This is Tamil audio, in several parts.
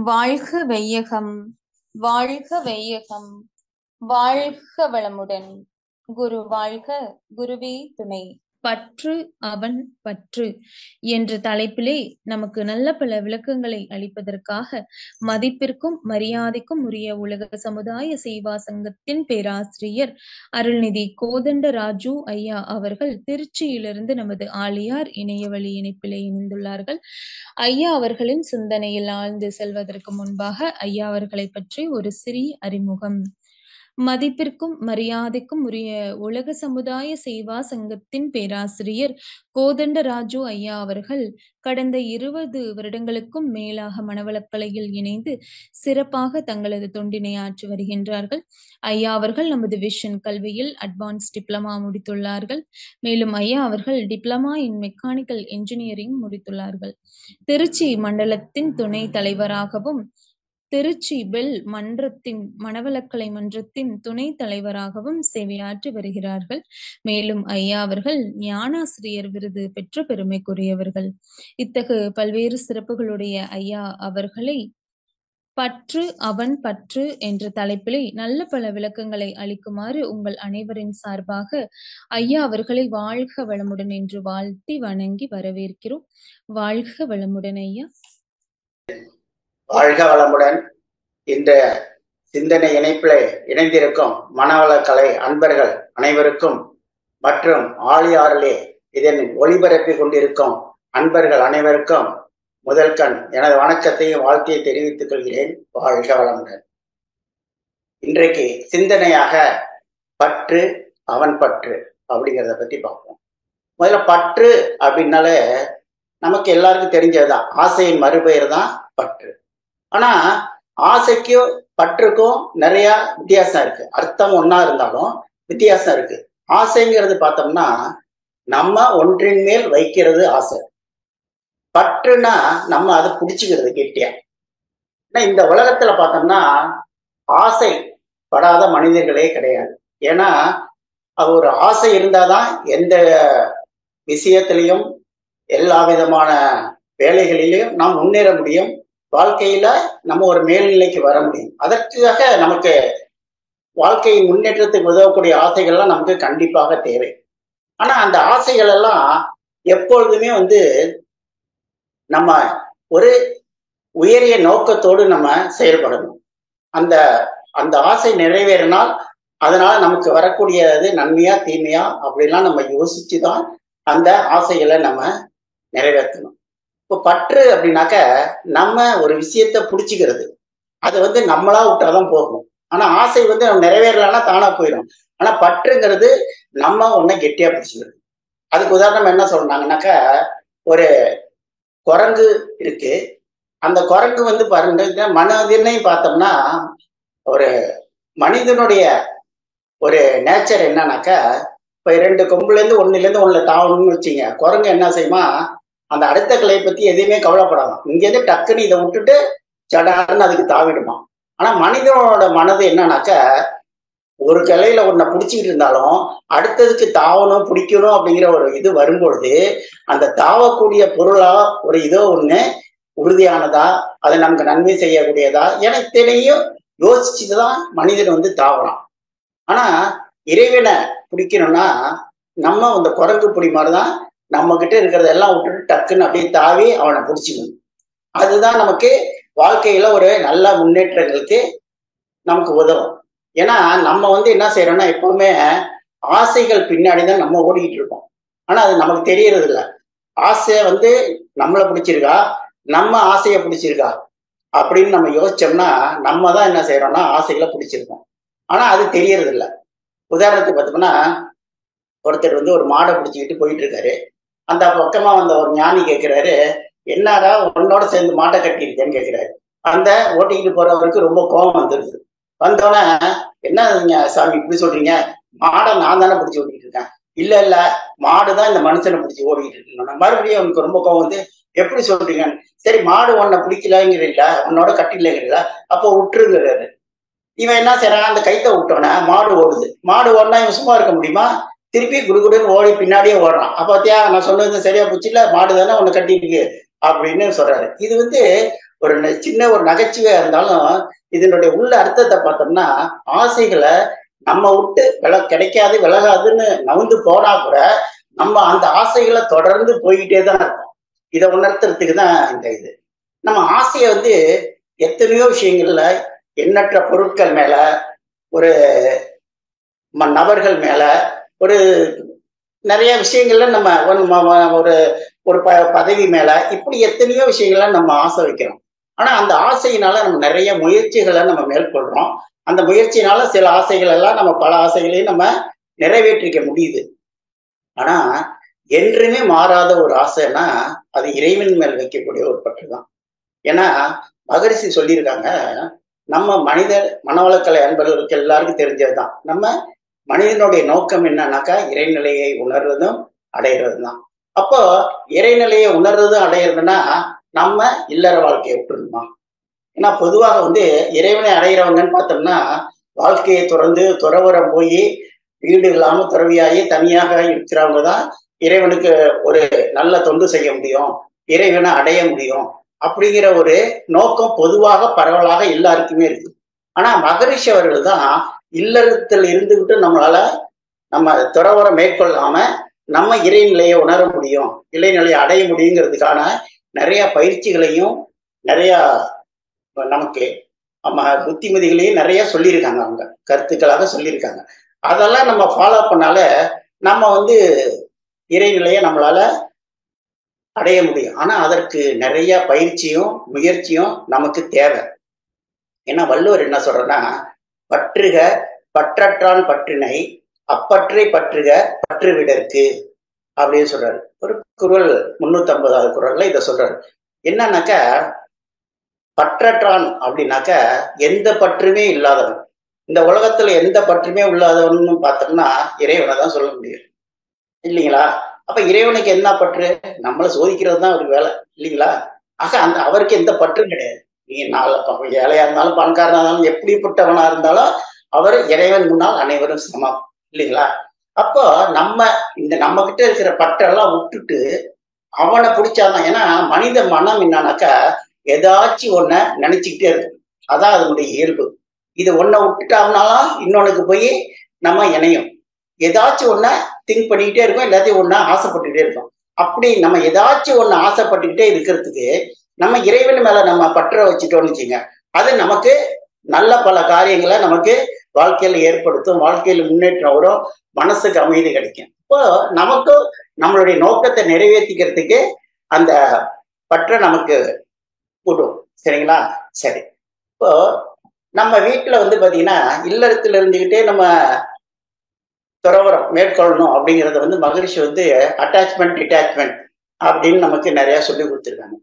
வாழ்க வையகம், வாழ்க வையகம், வாழ்க வளமுடன். குரு வாழ்க, குருவே துணை. பற்று அவன் பற்று என்ற தலைப்பிலே நமக்கு நல்ல பல விளக்கங்களை அளிப்பதற்காக மதிப்பிற்கும் மரியாதைக்கும் உரிய உலக சமுதாய சேவா சங்கத்தின் பேராசிரியர் அருள்நிதி கோதண்டராஜு ஐயா அவர்கள் திருச்சியிலிருந்து நமது ஆழியார் இணையவழி இணைப்பிலே இணைந்துள்ளார்கள். ஐயா அவர்களின் சிந்தனையில் ஆழ்ந்து செல்வதற்கு முன்பாக ஐயா அவர்களை பற்றி ஒரு சிறிய அறிமுகம். மதிப்பிற்கும் மரியாதைக்கும் உரிய உலக சமுதாய சேவா சங்கத்தின் பேராசிரியர் கோதண்டராஜு ஐயா அவர்கள் கடந்த 20 வருடங்களுக்கும் மேலாக மனவளக்கலையில் இணைந்து சிறப்பாக தங்களது தொண்டினை ஆற்றி வருகின்றார்கள். ஐயா அவர்கள் நமது விஷன் கல்வியில் அட்வான்ஸ் டிப்ளமா முடித்துள்ளார்கள். மேலும் ஐயா அவர்கள் டிப்ளமா இன் மெக்கானிக்கல் என்ஜினியரிங் முடித்துள்ளார்கள். திருச்சி மண்டலத்தின் துணை தலைவராகவும் திருச்சி பெல் மன்றத்தின் மனவளக்கலை மன்றத்தின் துணை தலைவராகவும் சேவையாற்றி வருகிறார்கள். மேலும் ஐயா அவர்கள் ஞானாசிரியர் விருது பெற்ற பெருமைக்குரியவர்கள். இத்தகைய பல்வேறு சிறப்புகளுடைய ஐயா அவர்களை பற்று அவன் பற்று என்ற தலைப்பிலே நல்ல பல விளக்கங்களை அளிக்குமாறு உங்கள் அனைவரின் சார்பாக ஐயா அவர்களை வாழ்க வளமுடன் என்று வாழ்த்தி வணங்கி வரவேற்கிறோம். வாழ்க வளமுடன் ஐயா. வாழ்க வளமுடன். இந்த சிந்தனை இணைப்பில் இணைந்திருக்கும் மனவளக்கலை அன்பர்கள் அனைவருக்கும் மற்றும் ஆழியாரிலே இதனை ஒளிபரப்பி கொண்டிருக்கும் அன்பர்கள் அனைவருக்கும் முதல் கண் எனது வணக்கத்தையும் வாழ்த்தையை தெரிவித்துக் கொள்கிறேன். வாழ்க வளமுடன். இன்றைக்கு சிந்தனையாக பற்று அவன் பற்று அப்படிங்கிறத பத்தி பார்ப்போம். முதல்ல பற்று அப்படின்னாலே நமக்கு எல்லாருக்கும் தெரிஞ்சதுதான், ஆசையின் மறுபெயர் தான் பற்று. ஆனா ஆசைக்கும் பற்றுக்கும் நிறைய வித்தியாசம் இருக்கு. அர்த்தம் ஒன்னா இருந்தாலும் வித்தியாசம் இருக்கு. ஆசைங்கிறது பார்த்தோம்னா நம்ம ஒன்றின் மேல் வைக்கிறது ஆசை. பற்றுனா நம்ம அதை பிடிச்சுக்கிறது கெட்டியா. இந்த உலகத்துல பார்த்தோம்னா ஆசை படாத மனிதர்களே கிடையாது. ஏன்னா அது ஒரு ஆசை இருந்தாதான் எந்த விஷயத்திலையும் எல்லா விதமான வேலைகளிலையும் நாம் முன்னேற முடியும். வாழ்க்கையில நம்ம ஒரு மேல்நிலைக்கு வர முடியும். அதற்காக நமக்கு வாழ்க்கையின் முன்னேற்றத்துக்கு உதவக்கூடிய ஆசைகள்லாம் நமக்கு கண்டிப்பாக தேவை. ஆனா அந்த ஆசைகள் எல்லாம் எப்பொழுதுமே நம்ம ஒரு உயரிய நோக்கத்தோடு நம்ம செயல்படணும். அந்த அந்த ஆசை நிறைவேறினால் அதனால நமக்கு வரக்கூடியது நன்மையா தீமையா அப்படிலாம் நம்ம யோசிச்சுதான் அந்த ஆசைகளை நம்ம நிறைவேற்றணும். இப்போ பற்று அப்படின்னாக்க நம்ம ஒரு விஷயத்த பிடிச்சிக்கிறது, அது நம்மளா விட்டாதான் போகும். ஆனா ஆசை நிறைவேறலன்னா தானா போயிடும். ஆனா பற்றுங்கிறது நம்ம ஒன்ன கெட்டியா பிடிச்சிக்கிறது. அதுக்கு உதாரணம் என்ன சொல்றாங்கன்னாக்க, ஒரு குரங்கு இருக்கு. அந்த குரங்கு பாருங்க, மனதினை பார்த்தோம்னா ஒரு மனிதனுடைய ஒரு நேச்சர் என்னன்னாக்க, இப்ப 2 கொம்புல இருந்து ஒண்ணுல தாவணும்னு வச்சுங்க, குரங்கு என்ன செய்யுமா, அந்த அடுத்த கிளையை பத்தி எதையுமே கவலைப்படாம இங்கேருந்து டக்குன்னு இதை விட்டுட்டு சடான்னு அதுக்கு தாவிடுமா. ஆனா மனிதனோட மனது என்னன்னாக்க, ஒரு கிளையில ஒன்ன பிடிச்சிக்கிட்டு இருந்தாலும் அடுத்ததுக்கு தாவணும் பிடிக்கணும் அப்படிங்கிற ஒரு இது வரும்பொழுது அந்த தாவக்கூடிய பொருளா ஒரு இதோ ஒண்ணு உறுதியானதா, அதை நமக்கு நன்மை செய்யக்கூடியதா என இத்தனையும் யோசிச்சுதான் மனிதன் தாவலாம். ஆனா இறைவனை பிடிக்கணும்னா நம்ம அந்த குரங்கு பிடி மாதிரிதான் நம்ம கிட்ட இருக்கிறதெல்லாம் விட்டுட்டு டக்குன்னு அப்படியே தாவி அவனை பிடிச்சிக்கணும். அதுதான் நமக்கு வாழ்க்கையில ஒரு நல்ல முன்னேற்றங்களுக்கு நமக்கு உதவும். ஏன்னா நம்ம என்ன செய்யறோம்னா, எப்பவுமே ஆசைகள் பின்னாடிதான் நம்ம ஓடிக்கிட்டு இருக்கோம். ஆனா அது நமக்கு தெரியறது இல்லை. ஆசை நம்மளை பிடிச்சிருக்கா, நம்ம ஆசையை பிடிச்சிருக்கா அப்படின்னு நம்ம யோசிச்சோம்னா நம்ம தான் என்ன செய்யறோம்னா ஆசைகளை பிடிச்சிருக்கோம். ஆனா அது தெரியறது இல்லை. உதாரணத்துக்கு பார்த்தோம்னா, ஒருத்தர் ஒரு மாடை பிடிச்சிக்கிட்டு போயிட்டு இருக்காரு. அந்த பக்கமா வந்த ஒரு ஞானி கேட்கிறாரு, என்னடா உன்னோட சேர்ந்து மாட்டை கட்டியிருக்கேன்னு கேட்கிறாரு. அந்த ஓட்டிக்கிட்டு போறவருக்கு ரொம்ப கோபம் வந்துருது. வந்தோடனே, என்ன சாமி இப்படி சொல்றீங்க, மாடை நான் தானே பிடிச்சி ஓட்டிட்டு இருக்கேன். இல்ல மாடுதான் இந்த மனுஷனை பிடிச்சி ஓடிக்கிட்டு இருக்கேன். மறுபடியும் அவனுக்கு ரொம்ப கோபம் எப்படி சொல்றீங்க, சரி மாடு உன்னை பிடிக்கலங்கிறீங்களா, உன்னோட கட்டிலங்கிறீங்களா, அப்போ விட்டுருங்கிறாரு. இவன் என்ன செய்யறான், அந்த கைத்தை விட்டோன்னே மாடு ஓடுது. மாடு ஓடினா இவன் சும்மா இருக்க முடியுமா, திருப்பி குடுகுடுன்னு ஓடி பின்னாடியே ஓடுறான். அப்ப பாத்தியா நான் சொன்னது சரியா போச்சு, இல்ல மாடு தானே உன்னை கட்டிட்டு அப்படின்னு சொல்றாரு. இது ஒரு சின்ன ஒரு நகைச்சுவையா இருந்தாலும் இதனுடைய உள்ள அர்த்தத்தை பார்த்தோம்னா, ஆசைகளை நம்ம விட்டு கிடைக்காது விலகாதுன்னு நவுந்து போனா கூட நம்ம அந்த ஆசைகளை தொடர்ந்து போய்கிட்டே தான் இருக்கும். இதை உணர்த்துறதுக்கு தான் இந்த இது. நம்ம ஆசையை வந்து எத்தனையோ விஷயங்கள்ல, எண்ணற்ற பொருட்கள் மேல, ஒரு நபர்கள் மேல, ஒரு நிறைய விஷயங்கள்ல நம்ம ஒரு ஒரு பதவி மேல, இப்படி எத்தனையோ விஷயங்கள்ல நம்ம ஆசை வைக்கிறோம். ஆனா அந்த ஆசையினால நம்ம நிறைய முயற்சிகளை நம்ம மேற்கொள்றோம். அந்த முயற்சியினால சில ஆசைகள் எல்லாம் நம்ம பல ஆசைகளையும் நம்ம நிறைவேற்றிக்க முடியுது. ஆனா என்றுமே மாறாத ஒரு ஆசைன்னா அது இறைவன் மேல் வைக்கக்கூடிய ஒரு பற்று தான். ஏன்னா மகரிஷி சொல்லியிருக்காங்க, நம்ம மனிதர் மனவளக்கலை அன்பர்களுக்கு எல்லாருக்கும் தெரிஞ்சதுதான், நம்ம மனிதனுடைய நோக்கம் என்னன்னாக்கா இறைநிலையை உணர்றதும் அடையிறதும் தான். அப்போ இறைநிலையை உணர்றதும் அடையிறதுன்னா நம்ம இல்லற வாழ்க்கையை விட்டுருணுமா? ஏன்னா பொதுவாக வந்து இறைவனை அடையிறவங்கன்னு பார்த்தோம்னா வாழ்க்கையை தொடர்ந்து துறவரம் போய் வீடு இல்லாம துறவியாகி தனியாக இருக்கிறவங்க தான் இறைவனுக்கு ஒரு நல்ல தொண்டு செய்ய முடியும், இறைவனை அடைய முடியும் அப்படிங்கிற ஒரு நோக்கம் பொதுவாக பரவலாக எல்லாருக்குமே இருக்கு. ஆனா மகரிஷி அவர்கள் தான் இல்லறத்தில் இருந்துகிட்டு நம்மளால நம்ம துறவரம் மேற்கொள்ளாம நம்ம இறைநிலையை உணர முடியும், இறைநிலையை அடைய முடியுங்கிறதுக்கான நிறைய பயிற்சிகளையும் நிறைய நமக்கு புத்திமதிகளையும் நிறைய சொல்லியிருக்காங்க, அவங்க கருத்துக்களாக சொல்லியிருக்காங்க. அதெல்லாம் நம்ம ஃபாலோ பண்ணால நம்ம வந்து இறைநிலையை நம்மளால அடைய முடியும். ஆனா அதற்கு நிறைய பயிற்சியும் முயற்சியும் நமக்கு தேவை. ஏன்னா வள்ளுவர் என்ன சொல்றன்னா, பற்றுக பற்றற்றான் பற்றினை அப்பற்றை பற்றுக பற்றுவிடற்கு அப்படின்னு சொல்றாரு. ஒரு குறள் 350வது குறள்ல இதை சொல்றாரு. என்னன்னாக்கா பற்றற்றான் அப்படின்னாக்க எந்த பற்றுமே இல்லாதவன். இந்த உலகத்துல எந்த பற்றுமே இல்லாதவன் பார்த்தோம்னா இறைவனை தான் சொல்ல முடியும், இல்லைங்களா? அப்ப இறைவனுக்கு என்ன பற்று? நம்மளை சோதிக்கிறது தான் ஒரு வேலை, இல்லைங்களா? ஆக அவருக்கு எந்த பற்றும் கிடையாது. நீ ஏழையா இருந்தாலும் பணக்காரனா இருந்தாலும் எப்படிப்பட்டவனா இருந்தாலும் அவர் இறைவன் முன்னால் அனைவரும் சமம், இல்லைங்களா? அப்போ நம்ம கிட்ட இருக்கிற பற்றெல்லாம் விட்டுட்டு அவனை பிடிச்சாதான். ஏன்னா மனித மனம் என்னன்னாக்கா ஏதாச்சும் ஒன்ன நினைச்சுக்கிட்டே இருக்கும், அதான் அதனுடைய இயல்பு. இது ஒன்ன விட்டுட்டாங்கனாலும் இன்னொன்னுக்கு போய் நம்ம இணையும். ஏதாச்சும் ஒன்ன திங்க் பண்ணிக்கிட்டே இருக்கும், எல்லாத்தையும் ஒன்னா ஆசைப்பட்டுக்கிட்டே இருக்கும். அப்படி நம்ம ஏதாச்சும் ஒண்ணு ஆசைப்பட்டுக்கிட்டே இருக்கிறதுக்கு நம்ம இறைவன் மேல நம்ம பற்ற வச்சுட்டோம்னு வச்சுங்க, அது நமக்கு நல்ல பல காரியங்களை நமக்கு வாழ்க்கையில ஏற்படுத்தும், வாழ்க்கையில முன்னேற்றம் வரும், மனசுக்கு அமைதி கிடைக்கும். இப்போ நமக்கு நம்மளுடைய நோக்கத்தை நிறைவேற்றிக்கிறதுக்கு அந்த பற்ற நமக்கு விடும், சரிங்களா? சரி, இப்போ நம்ம வீட்டுல வந்து பாத்தீங்கன்னா இல்லறத்துல இருந்துகிட்டே நம்ம துறவரம் மேற்கொள்ளணும் அப்படிங்கறத வந்து மகரிஷி வந்து அட்டாச்மெண்ட் டிட்டாச்மெண்ட் அப்படின்னு நமக்கு நிறைய சொல்லி கொடுத்துருக்காங்க.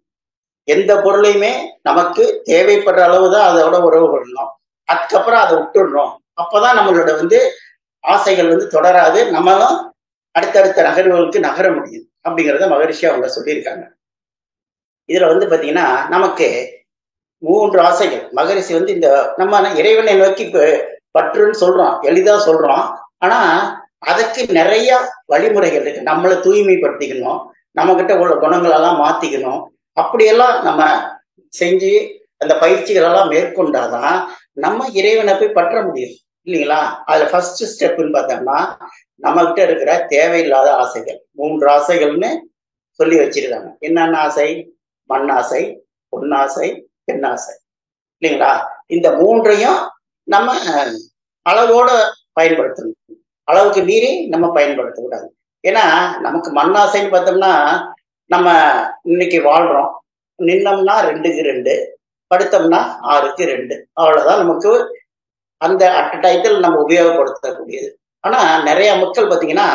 எந்த பொருளையுமே நமக்கு தேவைப்படுற அளவுதான் அதோட உறவு கொள்ளணும், அதுக்கப்புறம் அதை விட்டுடணும். அப்பதான் நம்மளோட வந்து ஆசைகள் வந்து தொடராது, நம்மளும் அடுத்தடுத்த நகர்வுகளுக்கு நகர முடியும் அப்படிங்கிறத மகரிஷி அவங்க சொல்லியிருக்காங்க. இதுல வந்து பாத்தீங்கன்னா நமக்கு 3 ஆசைகள் மகரிஷி வந்து இந்த நம்ம இறைவனை நோக்கி பற்றுன்னு சொல்றோம், எளிதா சொல்றோம். ஆனா அதுக்கு நிறைய வழிமுறைகள் இருக்கு. நம்மளை தூய்மைப்படுத்திக்கணும், நம்ம கிட்ட உள்ள குணங்கள் எல்லாம் மாத்திக்கணும். அப்படியெல்லாம் நம்ம செஞ்சு அந்த பயிற்சிகள் எல்லாம் மேற்கொண்டாதான் நம்ம இறைவனை போய் பற்ற முடியும், இல்லைங்களா? அதுல ஃபர்ஸ்ட் ஸ்டெப்னு பார்த்தோம்னா நம்ம கிட்ட இருக்கிற தேவையில்லாத ஆசைகள் 3 ஆசைகள்னு சொல்லி வச்சிருக்காங்க. என்னென்ன ஆசை? மண்ணாசை, பொன்னாசை, பெண்ணாசை, இல்லைங்களா? இந்த 3ஐயும் நம்ம அளவோட பயன்படுத்தணும், அளவுக்கு மீறி நம்ம பயன்படுத்தக்கூடாது. ஏன்னா நமக்கு மண்ணாசைன்னு பார்த்தோம்னா நம்ம இன்னைக்கு வாழ்றோம், நின்னோம்னா 2க்கு 2, படுத்தோம்னா 6க்கு 2, அவ்வளவுதான் நமக்கு அந்த டயத்தில் நம்ம உபயோகப்படுத்தக்கூடியது. ஆனா நிறைய மக்கள் பார்த்தீங்கன்னா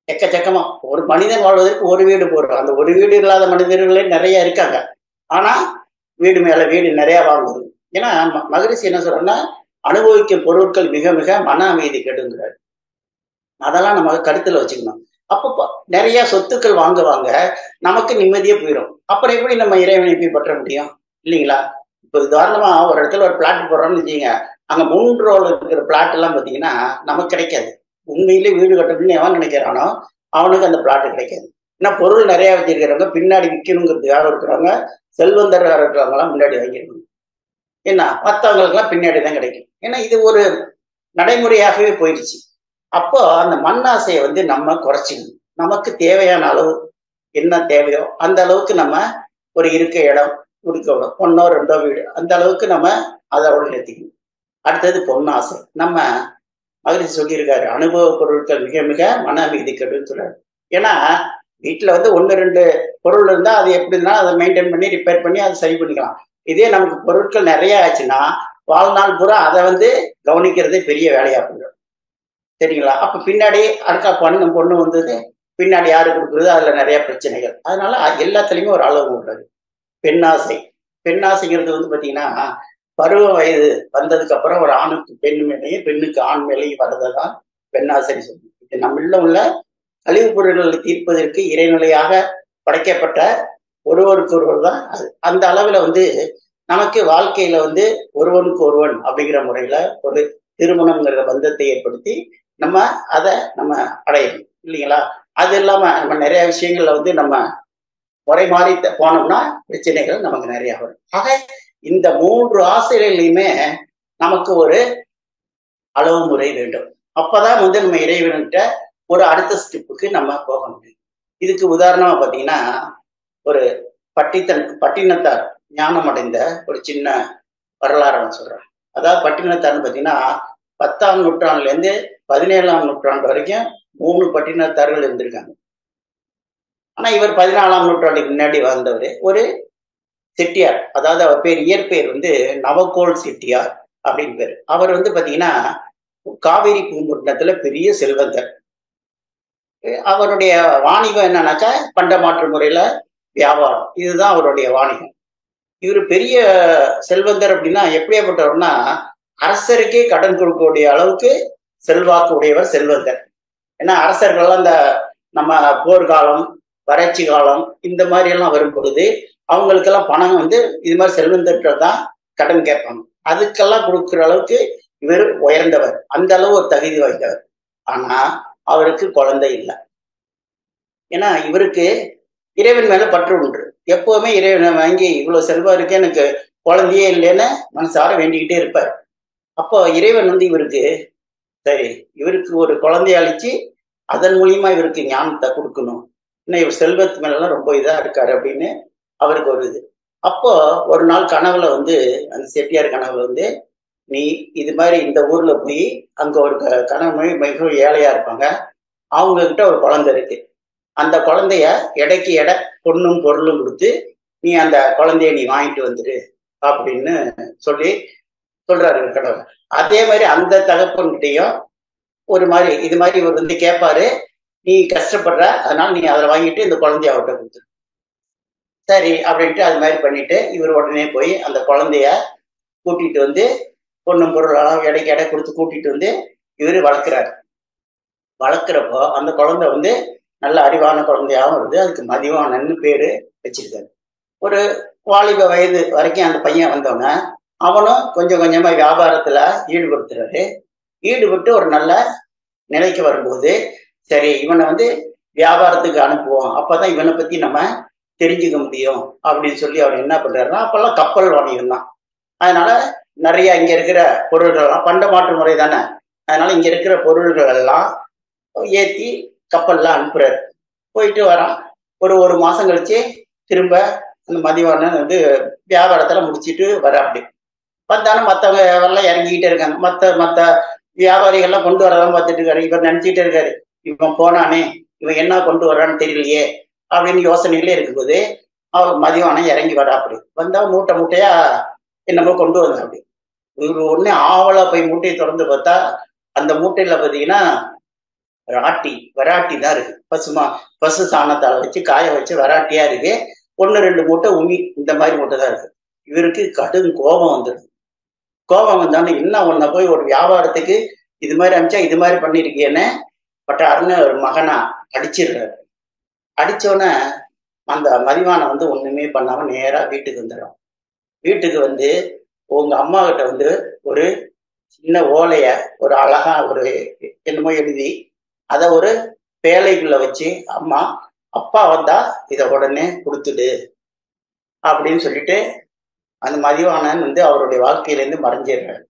எக்கச்சக்கமா ஒரு மனிதன் வாழ்வதற்கு ஒரு வீடு போடுறோம், அந்த ஒரு வீடு இல்லாத மனிதர்களே நிறைய இருக்காங்க. ஆனா வீடு மேல வீடு நிறைய வாங்குது. ஏன்னா மகரிஷி என்ன சொல்றோம்னா அனுபவிக்கும் பொருட்கள் மிக மிக மன அமைதி கெடுங்கிறார். அதெல்லாம் நம்ம கருத்துல வச்சுக்கணும். அப்போ நிறைய சொத்துக்கள் வாங்குவாங்க, நமக்கு நிம்மதியே போயிடும். அப்புறம் எப்படி நம்ம இறைவனை போய் பற்ற முடியும், இல்லைங்களா? இப்போ உதாரணமா ஒரு இடத்துல ஒரு பிளாட் போடுறோம்னு வச்சுக்கோங்க, அங்க 3 ரோல இருக்கிற பிளாட் எல்லாம் பாத்தீங்கன்னா நமக்கு கிடைக்காது. உண்மையிலே வீடு கட்டணும்னு எவன் நினைக்கிறானோ அவனுக்கு அந்த பிளாட் கிடைக்காது. ஏன்னா பொருள் நிறைய வச்சிருக்கிறவங்க பின்னாடி விற்கணுங்கிறதுக்காக இருக்கிறவங்க செல்வந்தராக இருக்கிறவங்களாம் முன்னாடி வாங்கிடணும். ஏன்னா மற்றவங்களுக்குலாம் பின்னாடி தான் கிடைக்கும். ஏன்னா இது ஒரு நடைமுறையாகவே போயிடுச்சு. அப்போ அந்த மண்ணாசையை வந்து நம்ம குறைச்சிக்கணும். நமக்கு தேவையான அளவு என்ன தேவையோ அந்த அளவுக்கு நம்ம ஒரு இருக்க இடம் கொடுக்கணும். 1ஓ 2ஓ வீடு அந்த அளவுக்கு நம்ம அதோட நிறுத்திக்கணும். அடுத்தது பொன்னாசை. நம்ம மகிழ்ச்சி சொல்லியிருக்காரு, அனுபவ பொருட்கள் மிக மிக மன அமைதி கெடுன்னு சொல்றாரு. ஏன்னா வீட்டுல வந்து 1 2 பொருள் இருந்தா அது எப்படின்னா அதை மெயின்டைன் பண்ணி ரிப்பேர் பண்ணி அதை சரி பண்ணிக்கலாம். இதே நமக்கு பொருட்கள் நிறைய ஆச்சுன்னா வாழ்நாள் பூரா அதை வந்து கவனிக்கிறதே பெரிய வேலையா போயிடும். சரிங்களா? அப்ப பின்னாடி அடுக்கா பொண்ணு வந்தது பின்னாடி யாரு கொடுக்குறது, அதுல நிறைய பிரச்சனைகள். அதனால எல்லாத்துலயுமே ஒரு அளவு உள்ளது. பெண்ணாசை. பெண்ணாசைங்கிறது வந்து பாத்தீங்கன்னா பருவ வயது வந்ததுக்கு அப்புறம் ஒரு ஆணுக்கு பெண் மேலையும் பெண்ணுக்கு ஆண் மேலையும் வர்றதான் பெண்ணாசை சொல்லுது. இது நம்மள உள்ள கழிவுப் பொருள்களை தீர்ப்பதற்கு இறைநிலையாக படைக்கப்பட்ட ஒருவருக்கு ஒருவர் தான் அது. அந்த அளவுல வந்து நமக்கு வாழ்க்கையில வந்து ஒருவனுக்கு ஒருவன் அப்படிங்கிற முறையில ஒரு திருமணம்ங்கிற பந்தத்தை ஏற்படுத்தி நம்ம அதை நம்ம அடையணும் இல்லைங்களா? அது இல்லாம நம்ம நிறைய விஷயங்கள்ல வந்து நம்ம முறை மாறி போனோம்னா பிரச்சனைகள் நமக்கு நிறைய வரும். ஆக இந்த 3 ஆசைகளிலுமே நமக்கு ஒரு அளவு முறை வேண்டும். அப்பதான் வந்து நம்ம இறைவன்கிட்ட ஒரு அடுத்த ஸ்டெப்புக்கு நம்ம போக முடியும். இதுக்கு உதாரணமா பாத்தீங்கன்னா ஒரு பட்டினத்தார் ஞானம் அடைந்த ஒரு சின்ன வரலாறு நான் சொல்றேன். அதாவது பட்டினத்தார்னு பாத்தீங்கன்னா 10ஆம் நூற்றாண்டுல இருந்து 17ஆம் நூற்றாண்டு வரைக்கும் 3 பட்டினத்தார்கள் இருந்திருக்காங்க. ஆனா இவர் 14ஆம் நூற்றாண்டுக்கு முன்னாடி வாழ்ந்தவர் ஒரு செட்டியார். அதாவது அவர் பேர் இயற்பெயர் வந்து நவகோல் செட்டியார் அப்படின்னு பேரு. அவர் வந்து பாத்தீங்கன்னா காவேரி பூம்பட்டினத்துல பெரிய செல்வந்தர். அவருடைய வாணிகம் என்னன்னாக்கா பண்டமாற்று முறையில வியாபாரம், இதுதான் அவருடைய வாணிகம். இவர் பெரிய செல்வந்தர் அப்படின்னா எப்படியாப்பட்டவர்னா அரசருக்கே கடன் கொடுக்கக்கூடிய அளவுக்கு செல்வாக்கு உடையவர் செல்வந்தர். ஏன்னா அரசர்கள்லாம் இந்த நம்ம போர்க்காலம் வறட்சி காலம் இந்த மாதிரி எல்லாம் வரும் பொழுது அவங்களுக்கெல்லாம் பணம் வந்து இது மாதிரி செல்வந்தர்கள் தான் கடன் கேட்பாங்க. அதுக்கெல்லாம் கொடுக்குற அளவுக்கு இவர் உயர்ந்தவர், அந்த அளவு ஒரு தகுதி வாய்ந்தவர். ஆனா அவருக்கு குழந்தை இல்லை. ஏன்னா இவருக்கு இறைவன் மேல பற்று உண்டு. எப்பவுமே இறைவனை வாங்கி இவ்வளவு செல்வம் இருக்கு எனக்கு குழந்தையே இல்லைன்னு மனசார வேண்டிக்கிட்டே இருப்பார். அப்போ இறைவன் வந்து இவருக்கு சரி இவருக்கு ஒரு குழந்தைய அழிச்சு அதன் மூலியமா இவருக்கு ஞானத்தை கொடுக்கணும், இன்னும் இவர் செல்வத்து மேலாம் ரொம்ப இதா இருக்காரு அப்படின்னு அவருக்கு ஒரு இது. அப்போ ஒரு நாள் கனவுல வந்து அந்த செட்டியார் கனவுல வந்து நீ இது மாதிரி இந்த ஊர்ல போய் அங்க ஒரு கனவு மிகவும் ஏழையா இருப்பாங்க, அவங்க கிட்ட ஒரு குழந்தை இருக்கு, அந்த குழந்தைய எடைக்கு எடை பொண்ணும் பொருளும் கொடுத்து நீ அந்த குழந்தைய நீ வாங்கிட்டு வந்துரு அப்படின்னு சொல்றாரு கடவுள். அதே மாதிரி அந்த தகப்பன்கிட்டையும் ஒரு மாதிரி இது மாதிரி இவர் வந்து கேட்பாரு, நீ கஷ்டப்படுற அதனால நீ அதை வாங்கிட்டு இந்த குழந்தைய அவர்கிட்ட கொடுத்துரு. சரி அப்படின்ட்டு அது மாதிரி பண்ணிட்டு இவர் உடனே போய் அந்த குழந்தைய கூட்டிட்டு வந்து பொண்ணும் பொருளெல்லாம் எடைக்கு எடை கொடுத்து கூட்டிட்டு வந்து இவரு வளர்க்குறாரு. வளர்க்குறப்போ அந்த குழந்தை வந்து நல்ல அறிவான குழந்தையாகவும் இருந்து அதுக்கு மதிவானன்னு பேரு வச்சிருக்காரு. ஒரு வாலிப வயது வரைக்கும் அந்த பையன் வந்தோன்னே அவனும் கொஞ்சம் கொஞ்சமா வியாபாரத்துல ஈடுபடுத்துறாரு. ஈடுபட்டு ஒரு நல்ல நிலைக்கு வரும்போது சரி இவனை வந்து வியாபாரத்துக்கு அனுப்புவோம், அப்பதான் இவனை பத்தி நம்ம தெரிஞ்சுக்க முடியும் அப்படின்னு சொல்லி அவர் என்ன பண்றாருன்னா அப்பெல்லாம் கப்பல் வாணிகம் தான். அதனால நிறைய இங்க இருக்கிற பொருள்கள் எல்லாம் பண்டமாற்று முறை தானே, அதனால இங்க இருக்கிற பொருள்கள் எல்லாம் ஏத்தி கப்பல்லாம் அனுப்புறாரு. போயிட்டு வரான். ஒரு மாசம் கழிச்சு திரும்ப அந்த மதிவானன் வந்து வியாபாரத்துல முடிச்சுட்டு வர. அப்படி வந்தாலும் மற்றவங்க எல்லாம் இறங்கிக்கிட்டே இருக்காங்க. மற்ற வியாபாரிகள்லாம் கொண்டு வரதான் பார்த்துட்டு இருக்காரு. இவர் நினைச்சிட்டே இருக்காரு இவன் போனானே இவன் என்ன கொண்டு வர்றான்னு தெரியலையே அப்படின்னு யோசனைகளே இருக்கும்போது அவர் மதிவானம் இறங்கி வரா. அப்படி வந்தா மூட்டையா என்னமோ கொண்டு வந்தா. அப்படி இவரு உடனே ஆவலா போய் மூட்டையை திறந்து பார்த்தா அந்த மூட்டையில பாத்தீங்கன்னா வெராட்டி தான் இருக்கு. பசு சாணத்தால வச்சு காய வச்சு வெராட்டியா இருக்கு. 1 2 மூட்டை உமி இந்த மாதிரி மூட்டை தான் இருக்கு. இவருக்கு கடும் கோபம் வந்துடுது. கோபம் வந்தாலும் என்ன ஒன்ன போய் ஒரு வியாபாரத்துக்கு இது மாதிரி அமிச்சா இது மாதிரி பண்ணிருக்கேன்னு பட்டாருன்னு ஒரு மகனா அடிச்சிடுறாரு. அடிச்சோன்னே அந்த மதிவானம் வந்து ஒண்ணுமே பண்ணாம நேரா வீட்டுக்கு வந்துடும். வீட்டுக்கு வந்து உங்க அம்மா கிட்ட வந்து ஒரு சின்ன ஓலைய ஒரு அழகா ஒரு என்னமோ எழுதி அதை ஒரு பேழைக்குள்ள வச்சு அம்மா அப்பா வந்தா இதை உடனே கொடுத்துடு அப்படின்னு சொல்லிட்டு அந்த மதிவாணன் வந்து அவருடைய வாழ்க்கையிலேருந்து மறைஞ்சிடுறாரு.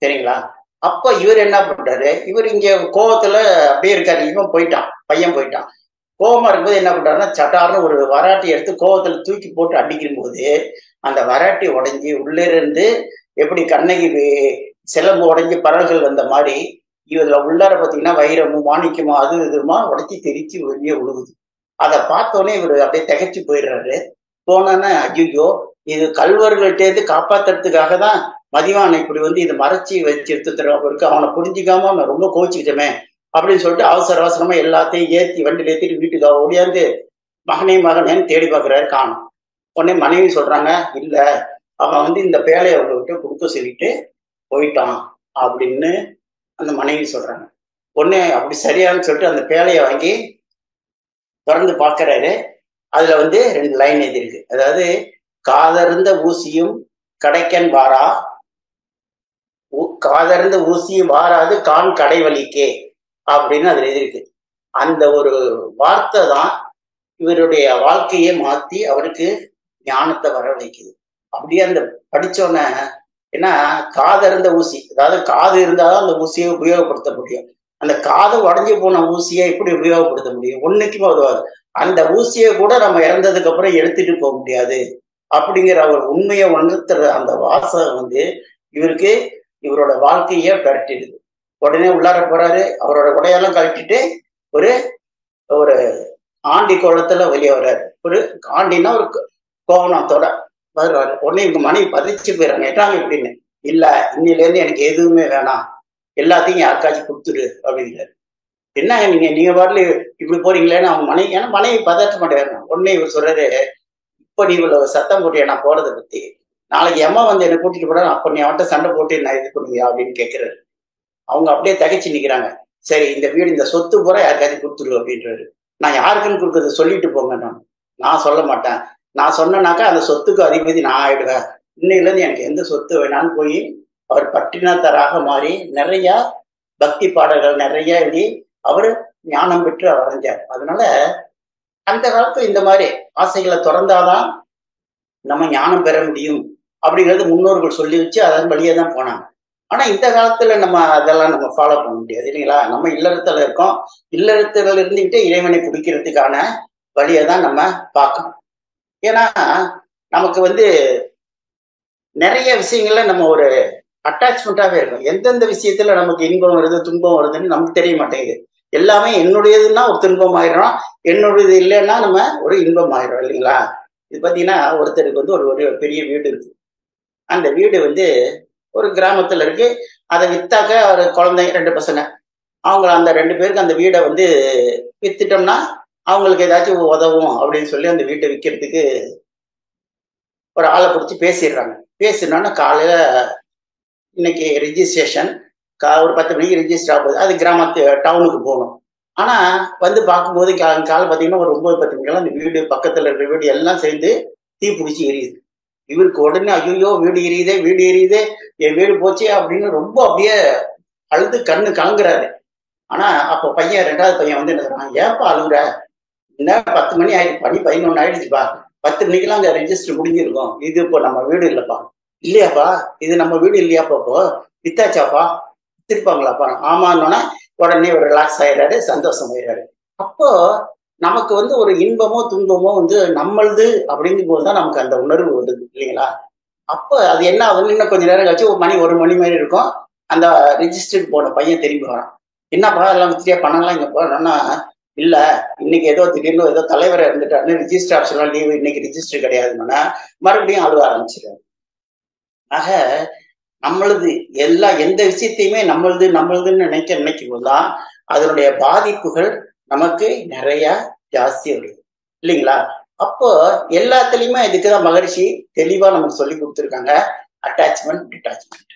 சரிங்களா? அப்ப இவர் என்ன பண்றாரு, இவர் இங்க கோவத்துல அப்படியே இருக்காரு. இவன் போயிட்டான், பையன் போயிட்டான். கோவமா இருக்கும்போது என்ன பண்றாருன்னா, சட்டார்னு ஒரு வராட்டி எடுத்து கோவத்துல தூக்கி போட்டு அடிக்கும் போது அந்த வராட்டி உடைஞ்சி உள்ளே இருந்து எப்படி கண்ணகி சிலம்பு உடைஞ்சி பறல்கள் வந்த மாதிரி இதுல உள்ளார பாத்தீங்கன்னா வைரமும் மாணிக்கமும் அது இதுமா உடைச்சி தெரிச்சு வெளியே விழுகுது. அதை பார்த்தோன்னே இவர் அப்படியே திகைச்சு போயிடுறாரு. போனோன்னா ஐயோ, இது கல்வர்கள்ட்டேருந்து காப்பாத்துறதுக்காக தான் மதிவான் இப்படி வந்து இதை மறைச்சி வச்சு எடுத்துறோம் இருக்கு, அவனை புரிஞ்சிக்காம அவன் ரொம்ப கோச்சிக்கிட்டமே அப்படின்னு சொல்லிட்டு அவசர அவசரமா எல்லாத்தையும் ஏற்றி வண்டியில ஏற்றிட்டு வீட்டுக்கு ஓடியாந்து மகனேன்னு தேடி பார்க்குறாரு, காணும். உடனே மனைவி சொல்றாங்க, இல்ல அவன் வந்து இந்த பேழையை அவங்ககிட்ட கொடுக்க சொல்லிட்டு போயிட்டான் அப்படின்னு அந்த மனைவி சொல்றாங்க. உடனே அப்படி சரியான்னு சொல்லிட்டு அந்த பேழையை வாங்கி திறந்து பார்க்கறாரு. அதுல வந்து 2 லைன் எழுதிருக்கு. அதாவது காதர்ந்த ஊசியும் கடைக்கன் வாரா, காதர்ந்த ஊசியும் வாராது கான் கடை வலிக்கே அப்படின்னு அதுல எழுதிருக்கு. அந்த ஒரு வார்த்தை தான் இவருடைய வாழ்க்கையை மாத்தி அவருக்கு ஞானத்தை வர வைக்குது. அப்படியே அந்த படிச்சோன்ன, ஏன்னா காதர்ந்த ஊசி, அதாவது காது இருந்தாதான் அந்த ஊசியை உபயோகப்படுத்த முடியும். அந்த காது உடஞ்சி போன ஊசியை எப்படி உபயோகப்படுத்த முடியும்? ஒண்ணுக்குமே உதவாது. அந்த ஊசியை கூட நம்ம இறந்ததுக்கு அப்புறம் எடுத்துட்டு போக முடியாது அப்படிங்கிற ஒரு உண்மையை உணர்த்துற அந்த வாசகம் வந்து இவருக்கு இவரோட வாழ்க்கையே பரட்டிடுது. உடனே உள்ளார போறாரு, அவரோட உடையெல்லாம் கழட்டிட்டு ஒரு ஒரு ஆண்டி கோலத்துல வெளியே வர்றாரு. ஒரு ஆண்டினா ஒரு கோவணத்தோட வருவாரு. உடனே இவங்க மனைவி பதிச்சு போயிடறாங்க, எட்டாங்க இப்படின்னு. இல்ல, இன்னில இருந்து எனக்கு எதுவுமே வேணாம், எல்லாத்தையும் யாருக்காச்சும் கொடுத்துரு அப்படிங்கிறாரு. என்ன நீங்க பாட்டுல இப்படி போறீங்களேன்னு அவங்க மனைவி, ஏன்னா மனைவி பதற்ற மாட்டேறாங்க. உடனே இவர் சொல்றாரு, இப்ப நீ இவ்வளவு சத்தம் போட்டியா நான் போறதை பத்தி, நாளைக்கு அம்மா வந்து என்னை கூட்டிட்டு போட, அப்ப நீ அவன்கிட்ட சண்டை போட்டு நான் இது பண்ணுவியா அப்படின்னு கேட்கிறாரு. அவங்க அப்படியே தகைச்சு நிக்கிறாங்க. சரி, இந்த வீடு இந்த சொத்து பூரா யாருக்காச்சும் கொடுத்துரு அப்படின்றாரு. நான் யாருக்குன்னு கொடுக்கறது சொல்லிட்டு போங்க, நான் சொல்ல மாட்டேன். நான் சொன்னேனாக்கா அந்த சொத்துக்கு அதிபதி நான் ஆயிடுவேன். இன்னையில இருந்து எனக்கு எந்த சொத்து வேணான்னு போய் அவர் பட்டினத்தராக மாறி நிறைய பக்தி பாடல்கள் நிறைய எழுதி அவரு ஞானம் பெற்று அடைஞ்சார். அதனால அந்த காலத்துல இந்த மாதிரி ஆசைகளை திறந்தாதான் நம்ம ஞானம் பெற முடியும் அப்படிங்கிறது முன்னோர்கள் சொல்லி வச்சு அதன் வழியே தான் போனாங்க. ஆனா இந்த காலத்துல நம்ம அதெல்லாம் நம்ம ஃபாலோ பண்ண முடியாது இல்லைங்களா? நம்ம இல்லறத்துல இருக்கோம், இல்லறத்துல இருந்துகிட்டே இறைவனை பிடிக்கிறதுக்கான வழியை தான் நம்ம பார்க்கணும். ஏன்னா நமக்கு வந்து நிறைய விஷயங்கள்ல நம்ம ஒரு அட்டாச்மெண்டாவே இருக்கும். எந்தெந்த விஷயத்துல நமக்கு இன்பம் வருது துன்பம் வருதுன்னு நமக்கு தெரிய மாட்டேங்குது. எல்லாமே என்னுடையதுன்னா ஒரு துன்பம் ஆயிடும், என்னுடையது இல்லைன்னா நம்ம ஒரு இன்பம் ஆயிடும் இல்லைங்களா? இது பாத்தீங்கன்னா ஒருத்தருக்கு வந்து ஒரு பெரிய வீடு இருக்கு. அந்த வீடு வந்து ஒரு கிராமத்துல இருக்கு. அதை வித்தாக்க ஒரு குழந்தை 2 பசங்க, அவங்க அந்த 2 பேருக்கு அந்த வீடை வந்து வித்துட்டோம்னா அவங்களுக்கு ஏதாச்சும் உதவும் அப்படின்னு சொல்லி அந்த வீட்டை விற்கிறதுக்கு ஒரு ஆளை பிடிச்சி பேசிடுறாங்க. பேசினோன்னா காலையில இன்னைக்கு ரிஜிஸ்ட்ரேஷன், ஒரு 10 மணிக்கு ரிஜிஸ்டர் ஆகுது. அது கிராமத்து டவுனுக்கு போகணும். ஆனா வந்து பார்க்கும்போது காலை பார்த்தீங்கன்னா ஒரு 9-10 மணிக்கெல்லாம் அந்த வீடு பக்கத்துல இருக்கிற வீடு எல்லாம் சேர்ந்து தீ பிடிச்சி எரியுது. இவருக்கு உடனே ஐயோ வீடு எரியுதே, என் வீடு போச்சு அப்படின்னு ரொம்ப அப்படியே அழுது கண்ணு கலங்குறாரு. ஆனா அப்போ பையன் 2வது பையன் வந்து என்ன சொல்றான், ஏப்பா அழுகுற, என்ன 10 மணி ஆயிடுச்சு, பணி 11 ஆயிடுச்சுப்பா, 10 மணிக்கெல்லாம் அங்க ரெஜிஸ்டர் முடிஞ்சிருக்கும், இது இப்போ நம்ம வீடு இல்லப்பா. இல்லையாப்பா, இது நம்ம வீடு இல்லையாப்பா, இப்போ வித்தாச்சாப்பா, வித்திருப்பாங்களாப்பா. ஆமான்னொன்னா உடனே ஒரு ரிலாக்ஸ் ஆயிடுறாரு, சந்தோஷம் ஆயிடுறாரு. அப்போ நமக்கு வந்து ஒரு இன்பமோ துன்பமோ வந்து நம்மளது அப்படிங்கும் போதுதான் நமக்கு அந்த உணர்வு வருது இல்லைங்களா? அப்ப அது என்ன ஆகுதுன்னு இன்னும் கொஞ்ச நேரம் கழிச்சு 1 மணி மாதிரி இருக்கும். அந்த ரிஜிஸ்டருக்கு போன பையன் திரும்பி வரான். என்னப்பா எல்லாம் வித்தியா பணம்லாம் இங்க போனா, இல்ல இன்னைக்கு ஏதோ திடீர்னு ஏதோ தலைவரை இருந்துட்டாருன்னு ரிஜிஸ்டர் ஆப்ஷன்லாம் லீவு, இன்னைக்கு ரிஜிஸ்டர் கிடையாதுன்னா மறுபடியும் அழுவ ஆரம்பிச்சிருக்காரு. ஆக நம்மளது எந்த விஷயத்தையுமே நம்மளதுன்னு நினைக்கும் போதுதான் அதனுடைய பாதிப்புகள் நமக்கு நிறைய ஜாஸ்தி வருது இல்லைங்களா? அப்போ எல்லாத்துலயுமே இதுக்குதான் மகரிஷி தெளிவா நமக்கு சொல்லி கொடுத்துருக்காங்க, அட்டாச்மெண்ட் டிட்டாச்மெண்ட்.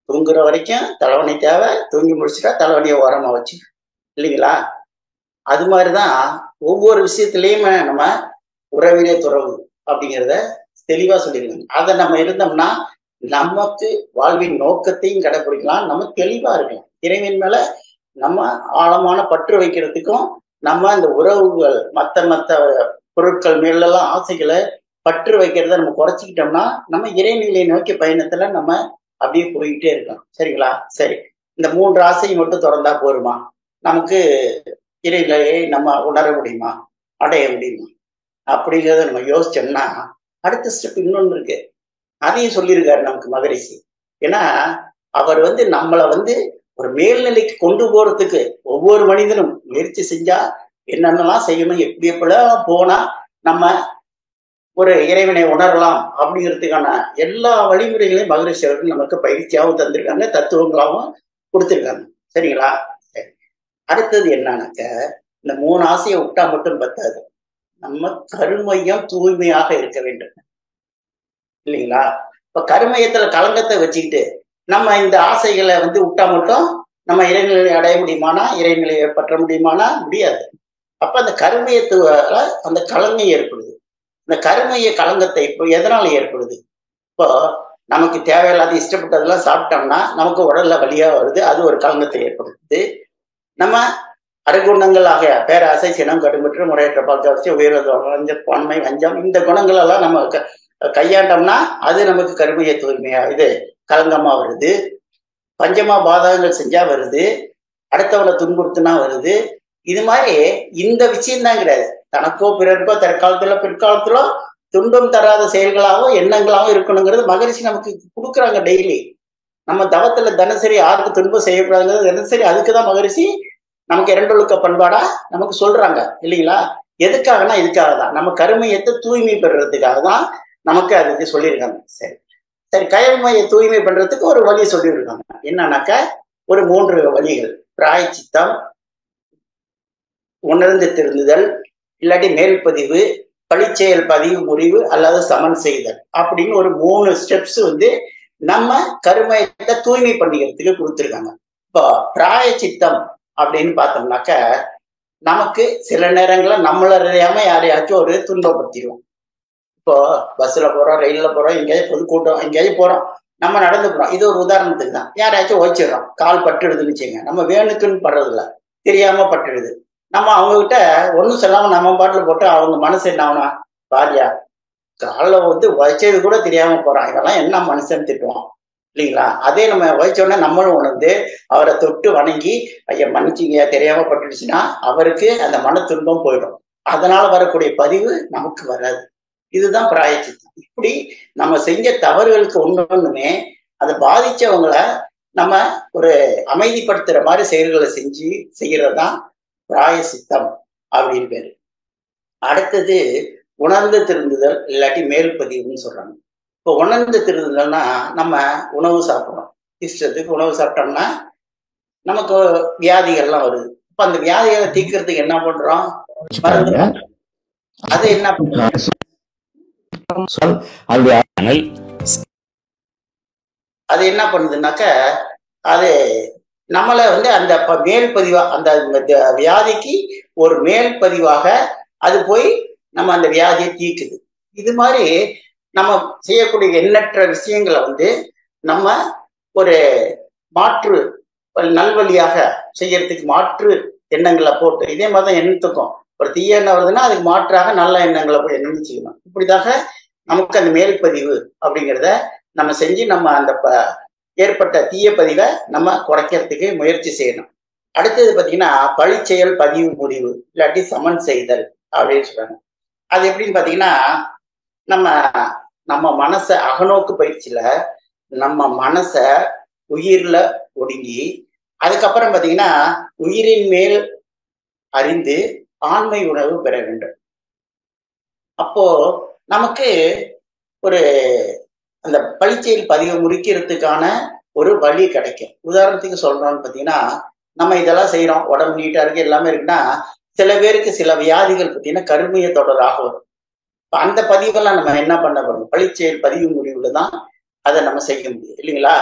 தூங்குற வரைக்கும் தலைவணி தேவை, தூங்கி முடிச்சுட்டா தலைவணியை ஓரமா வச்சு இல்லைங்களா? அது மாதிரிதான் ஒவ்வொரு விஷயத்திலயுமே நம்ம உறவிலே துறவு அப்படிங்கிறத தெளிவா சொல்லியிருக்காங்க. அதை நம்ம இருந்தோம்னா நமக்கு வாழ்வின் நோக்கத்தையும் கடைபிடிக்கலாம், நம்ம தெளிவா இருக்கலாம். இறைவன் மேல நம்ம ஆழமான பற்று வைக்கிறதுக்கும், நம்ம இந்த உறவுகள் மற்ற பொருட்கள் மேலெல்லாம் ஆசைகளை பற்று வைக்கிறத நம்ம குறைச்சிக்கிட்டோம்னா நம்ம இறைநிலையை நோக்கி பயணத்துல நம்ம அப்படியே போய்கிட்டே இருக்கோம். சரிங்களா? சரி, இந்த 3 ஆசையும் மட்டும் திறந்தா போருமா? நமக்கு இறைநிலையை நம்ம உணர முடியுமா, அடைய முடியுமா அப்படிங்கிறத நம்ம யோசிச்சோம்னா அடுத்த ஸ்டெப் இன்னொன்னு இருக்கு. அதையும் சொல்லியிருக்காரு நமக்கு மகரிஷி. ஏன்னா அவர் நம்மளை ஒரு மேல்நிலைக்கு கொண்டு போறதுக்கு ஒவ்வொரு மனிதனும் முயற்சி செஞ்சா என்னென்னலாம் செய்யணும், எப்படி எப்படிலாம் போனா நம்ம ஒரு இறைவனை உணரலாம் அப்படிங்கிறதுக்கான எல்லா வழிமுறைகளையும் மகரிஷி அவர்கள் நமக்கு பயிற்சியாகவும் தந்திருக்காங்க, தத்துவங்களாகவும் கொடுத்திருக்காங்க. சரிங்களா? சரி, அடுத்தது என்னன்னாக்க இந்த 3 ஆசையை விட்டா மட்டும் பத்தாது. நம்ம கருமையம் தூய்மையாக இருக்க வேண்டும் இல்லைங்களா? இப்ப கருமையத்துல களங்கத்தை வச்சுக்கிட்டு நம்ம இந்த ஆசைகளை விட்டா மட்டும் நம்ம இறைநிலையை அடைய முடியுமானா, இறைநிலையை பற்ற முடியுமானா முடியாது. அப்ப அந்த கருமையத்துவால அந்த களங்கம் ஏற்படுது. இந்த கருமைய களங்கத்தை இப்போ எதனால ஏற்படுது? இப்போ நமக்கு தேவையில்லாத இஷ்டப்பட்டதெல்லாம் சாப்பிட்டோம்னா நமக்கு உடல்ல வலியா வருது, அது ஒரு களங்கத்தை ஏற்படுத்துது. நம்ம அரைகுணங்கள் ஆகிய பேராசை, சினம், கடும்பற்று, முறையற்ற பழக்கவரிசை, உயர்ந்த பன்மை, வஞ்சம், இந்த குணங்கள் எல்லாம் நம்ம கையாண்டோம்னா அது நமக்கு கருமைய தூய்மையா இது களங்கமா வருது. பஞ்சமா பாதகங்கள் செஞ்சா வருது, அடுத்தவனை துன்புறுத்தினா வருது. இது மாதிரி இந்த விஷயம்தான் கிடையாது. தனக்கோ பிறருக்கோ தற்காலத்துல பிற்காலத்துல துன்பம் தராத செயல்களாகவும் எண்ணங்களாகவும் இருக்கணுங்கிறது மகரிஷி நமக்கு கொடுக்குறாங்க டெய்லி. நம்ம தவத்துல தினசரி யாருக்கு துன்பம் செய்யக்கூடாதுங்கிறது தினசரி அதுக்குதான் மகரிஷி நமக்கு 2 ஒழுக்க பண்பாடா நமக்கு சொல்றாங்க இல்லைங்களா? எதுக்காகனா இதுக்காக தான், நம்ம கருமையத்தை தூய்மை பெறுறதுக்காக தான் நமக்கு அதுக்கு சொல்லியிருக்காங்க. சரி சரி, கயமையை தூய்மை பண்றதுக்கு ஒரு வழி சொல்லியிருக்காங்க. என்னன்னாக்க ஒரு 3 வழிகள்: பிராயச்சித்தம், உணர்ந்து திருந்துதல், இல்லாட்டி மேல்பதிவு, பழிச்செயல் பதிவு முறிவு அல்லது சமன் செய்தல் அப்படின்னு ஒரு 3 ஸ்டெப்ஸ் நம்ம கருமையத்தை தூய்மை பண்ணிக்கிறதுக்கு கொடுத்துருக்காங்க. இப்போ பிராயச்சித்தம் அப்படின்னு பார்த்தோம்னாக்க நமக்கு சில நேரங்கள்ல நம்மள அறியாம யாரையாச்சும் ஒரு துன்பப்படுத்திடுவோம். இப்போ பஸ்ல போறோம், ரயில்ல போறோம், எங்கேயாவது பொதுக்கூட்டம் எங்கேயாவது போறோம், நம்ம நடந்து போறோம். இது ஒரு உதாரணத்துக்கு தான். யாரையாச்சும் ஓய்ச்சிடுறோம், கால் பட்டுடுதுன்னு வச்சுங்க. நம்ம வேணுக்குன்னு படுறது இல்லை, தெரியாம பட்டுடுது. நம்ம அவங்க கிட்ட ஒன்றும் சொல்லாம நம்ம பாட்டில் போட்டு அவங்க மனசு என்ன ஆகுனா, பாரியா காலில் வச்சது கூட தெரியாம போறான், இதெல்லாம் என்ன மனுஷன் திட்டுவான் இல்லைங்களா? அதே நம்ம வச்சோடனே நம்மளும் உணர்ந்து அவரை தொட்டு வணங்கி ஐயா மன்னிச்சிங்க தெரியாம பட்டுடுச்சுன்னா அவருக்கு அந்த மன துன்பம் போயிடும். அதனால வரக்கூடிய பதிவு நமக்கு வராது. இதுதான் பிராயச்சித்தம். இப்படி நம்ம செஞ்ச தவறுகளுக்கு ஒண்ணுமே அதை பாதிச்சவங்களை நம்ம ஒரு அமைதிப்படுத்துற மாதிரி செயல்களை செஞ்சு செய்யறதுதான் பிராயசித்தம் அப்படின்னு பேரு. அடுத்தது உணர்ந்து திருந்துதல் இல்லாட்டி மேல்பதிவுன்னு சொல்றாங்க. இப்போ உணர்ந்து திருந்துதல்னா நம்ம உணவு சாப்பிட்றோம், இஷ்டத்துக்கு உணவு சாப்பிட்டோம்னா நமக்கு வியாதிகள்லாம் வருது. இப்ப அந்த வியாதிகளை தீர்க்கறதுக்கு என்ன பண்றோம்? மருந்து. அது என்ன பண்றோம்? அது என்ன பண்ணுதுன்னாக்க அது நம்மளை அந்த மேல்பதிவா அந்த வியாதிக்கு ஒரு மேல்பதிவாக அது போய் நம்ம அந்த வியாதியை தீர்க்குது. இது மாதிரி நம்ம செய்யக்கூடிய எண்ணற்ற விஷயங்களை நம்ம ஒரு மாற்று நல்வழியாக செய்யறதுக்கு மாற்று எண்ணங்களை போட்டு, இதே மாதிரிதான் எண்ணத்துக்கும் ஒரு தீய எண்ணம் வருதுன்னா அதுக்கு மாற்றாக நல்ல எண்ணங்களை போய் எண்ணம் செய்யணும். இப்படிதாக நமக்கு அந்த மேல்பதிவு அப்படிங்கிறத நம்ம செஞ்சு நம்ம அந்த ஏற்பட்ட தீய பதிவை நம்ம குறைக்கிறதுக்கு முயற்சி செய்யணும். அடுத்தது பார்த்தீங்கன்னா பழிச்செயல் பதிவு முறிவு இல்லாட்டி சமன் செய்தல் அப்படின்னு சொல்றாங்க. அது எப்படின்னு பார்த்தீங்கன்னா நம்ம நம்ம மனசை அகநோக்கு பயிற்சியில நம்ம மனசை உயிர்ல ஒடுங்கி அதுக்கப்புறம் பார்த்தீங்கன்னா உயிரின் மேல் அறிந்து ஆண்மை உணர்வு பெற வேண்டும். அப்போ நமக்கு ஒரு அந்த பழிச்செயல் பதிவை முறிக்கிறதுக்கான ஒரு வழி கிடைக்கும். உதாரணத்துக்கு சொல்றோம்னு பார்த்தீங்கன்னா நம்ம இதெல்லாம் செய்யறோம், உடம்பு நீட்டா இருக்கு எல்லாமே இருக்குன்னா சில பேருக்கு சில வியாதிகள் பார்த்தீங்கன்னா கருமைய தொடராக வரும். அந்த பதிவெல்லாம் நம்ம என்ன பண்ண போறோம்? பழிச்செயல் பதிவு முடிவுல தான் அதை நம்ம செய்ய முடியும் இல்லைங்களா?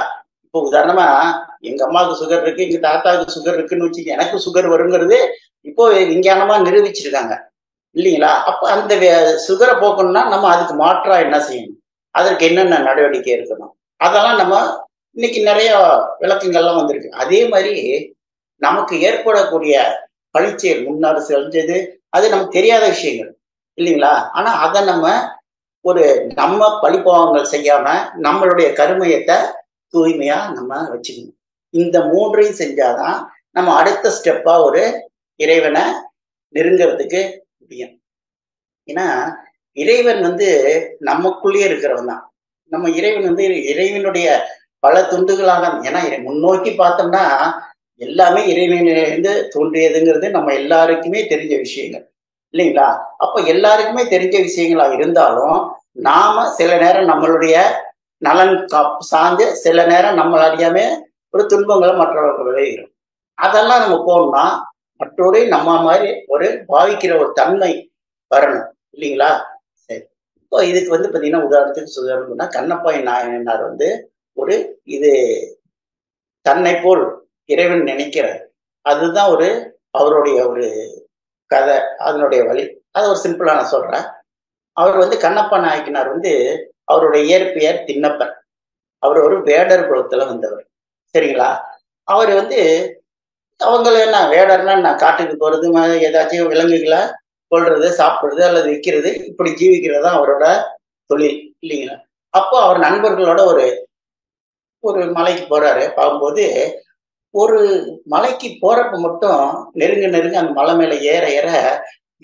இப்போ உதாரணமா எங்க அம்மாவுக்கு சுகர் இருக்கு, எங்க தாத்தாவுக்கு சுகர் இருக்குன்னு வச்சுக்க, எனக்கு சுகர் வருங்கிறது இப்போ விஞ்ஞானமா நிரூபிச்சிருக்காங்க இல்லைங்களா? அப்ப அந்த சுகரை போக்கணும்னா நம்ம அதுக்கு மாற்றா என்ன செய்யணும், அதற்கு என்னென்ன நடவடிக்கை இருக்கணும், அதெல்லாம் நம்ம இன்னைக்கு நிறைய விளக்கங்கள்லாம் வந்திருக்கு. அதே மாதிரி நமக்கு ஏற்படக்கூடிய பழிச்செயல் முன்னாடி செஞ்சது அது நமக்கு தெரியாத விஷயங்கள் இல்லைங்களா? ஆனா அதை நம்ம ஒரு நம்ம பழிபாவங்கள் செய்யாம நம்மளுடைய கருமையத்தை தூய்மையா நம்ம வச்சுக்கணும். இந்த மூன்றையும் செஞ்சாதான் நம்ம அடுத்த ஸ்டெப்பா ஒரு இறைவனை நெருங்கிறதுக்கு முடியும். ஏன்னா இறைவன் நமக்குள்ளேயே இருக்கிறவன் தான். நம்ம இறைவன் இறைவனுடைய பல துண்டுகளாக, ஏன்னா முன்னோக்கி பார்த்தோம்னா எல்லாமே இறைவனிலிருந்து தோன்றியதுங்கிறது நம்ம எல்லாருக்குமே தெரிஞ்ச விஷயங்கள் இல்லைங்களா? அப்ப எல்லாருக்குமே தெரிஞ்ச விஷயங்களா இருந்தாலும் நாம சில நேரம் நம்மளுடைய நலன் சார்ந்து சில நேரம் நம்ம அறியாம ஒரு துன்பங்களை மற்றவர்கள் விளைகிறோம். அதெல்லாம் நம்ம போகணும்னா மற்றொரு நம்ம மாதிரி ஒரு பாவிக்கிற ஒரு தன்மை வரணும் இல்லைங்களா? சரி, இப்போ இதுக்கு பாத்தீங்கன்னா உதாரணத்துக்கு சொல்லணும்னா கண்ணப்பா நாயனார் ஒரு இது தன்னை போல் இறைவன் நினைக்கிறார். அதுதான் அவருடைய ஒரு கதை, அதனுடைய வழி. அது ஒரு சிம்பிளா நான் சொல்றேன். அவர் கண்ணப்பா நாயக்கனார் அவருடைய இயற்பெயர் திண்ணப்பன். அவர் ஒரு வேடர் குலத்துல வந்தவர். சரிங்களா? அவர் அவங்கள என்ன வேடர்னா நான் காட்டுக்கு போறது, ஏதாச்சும் விலங்குகளை கொள்றது, சாப்பிடுறது அல்லது விற்கிறது, இப்படி ஜீவிக்கிறதா அவரோட தொழில் இல்லைங்களா? அப்போ அவர் நண்பர்களோட ஒரு மலைக்கு போறாரு. பார்க்கும்போது ஒரு மலைக்கு போறப்ப மட்டும் நெருங்க அந்த மலை மேல ஏற ஏற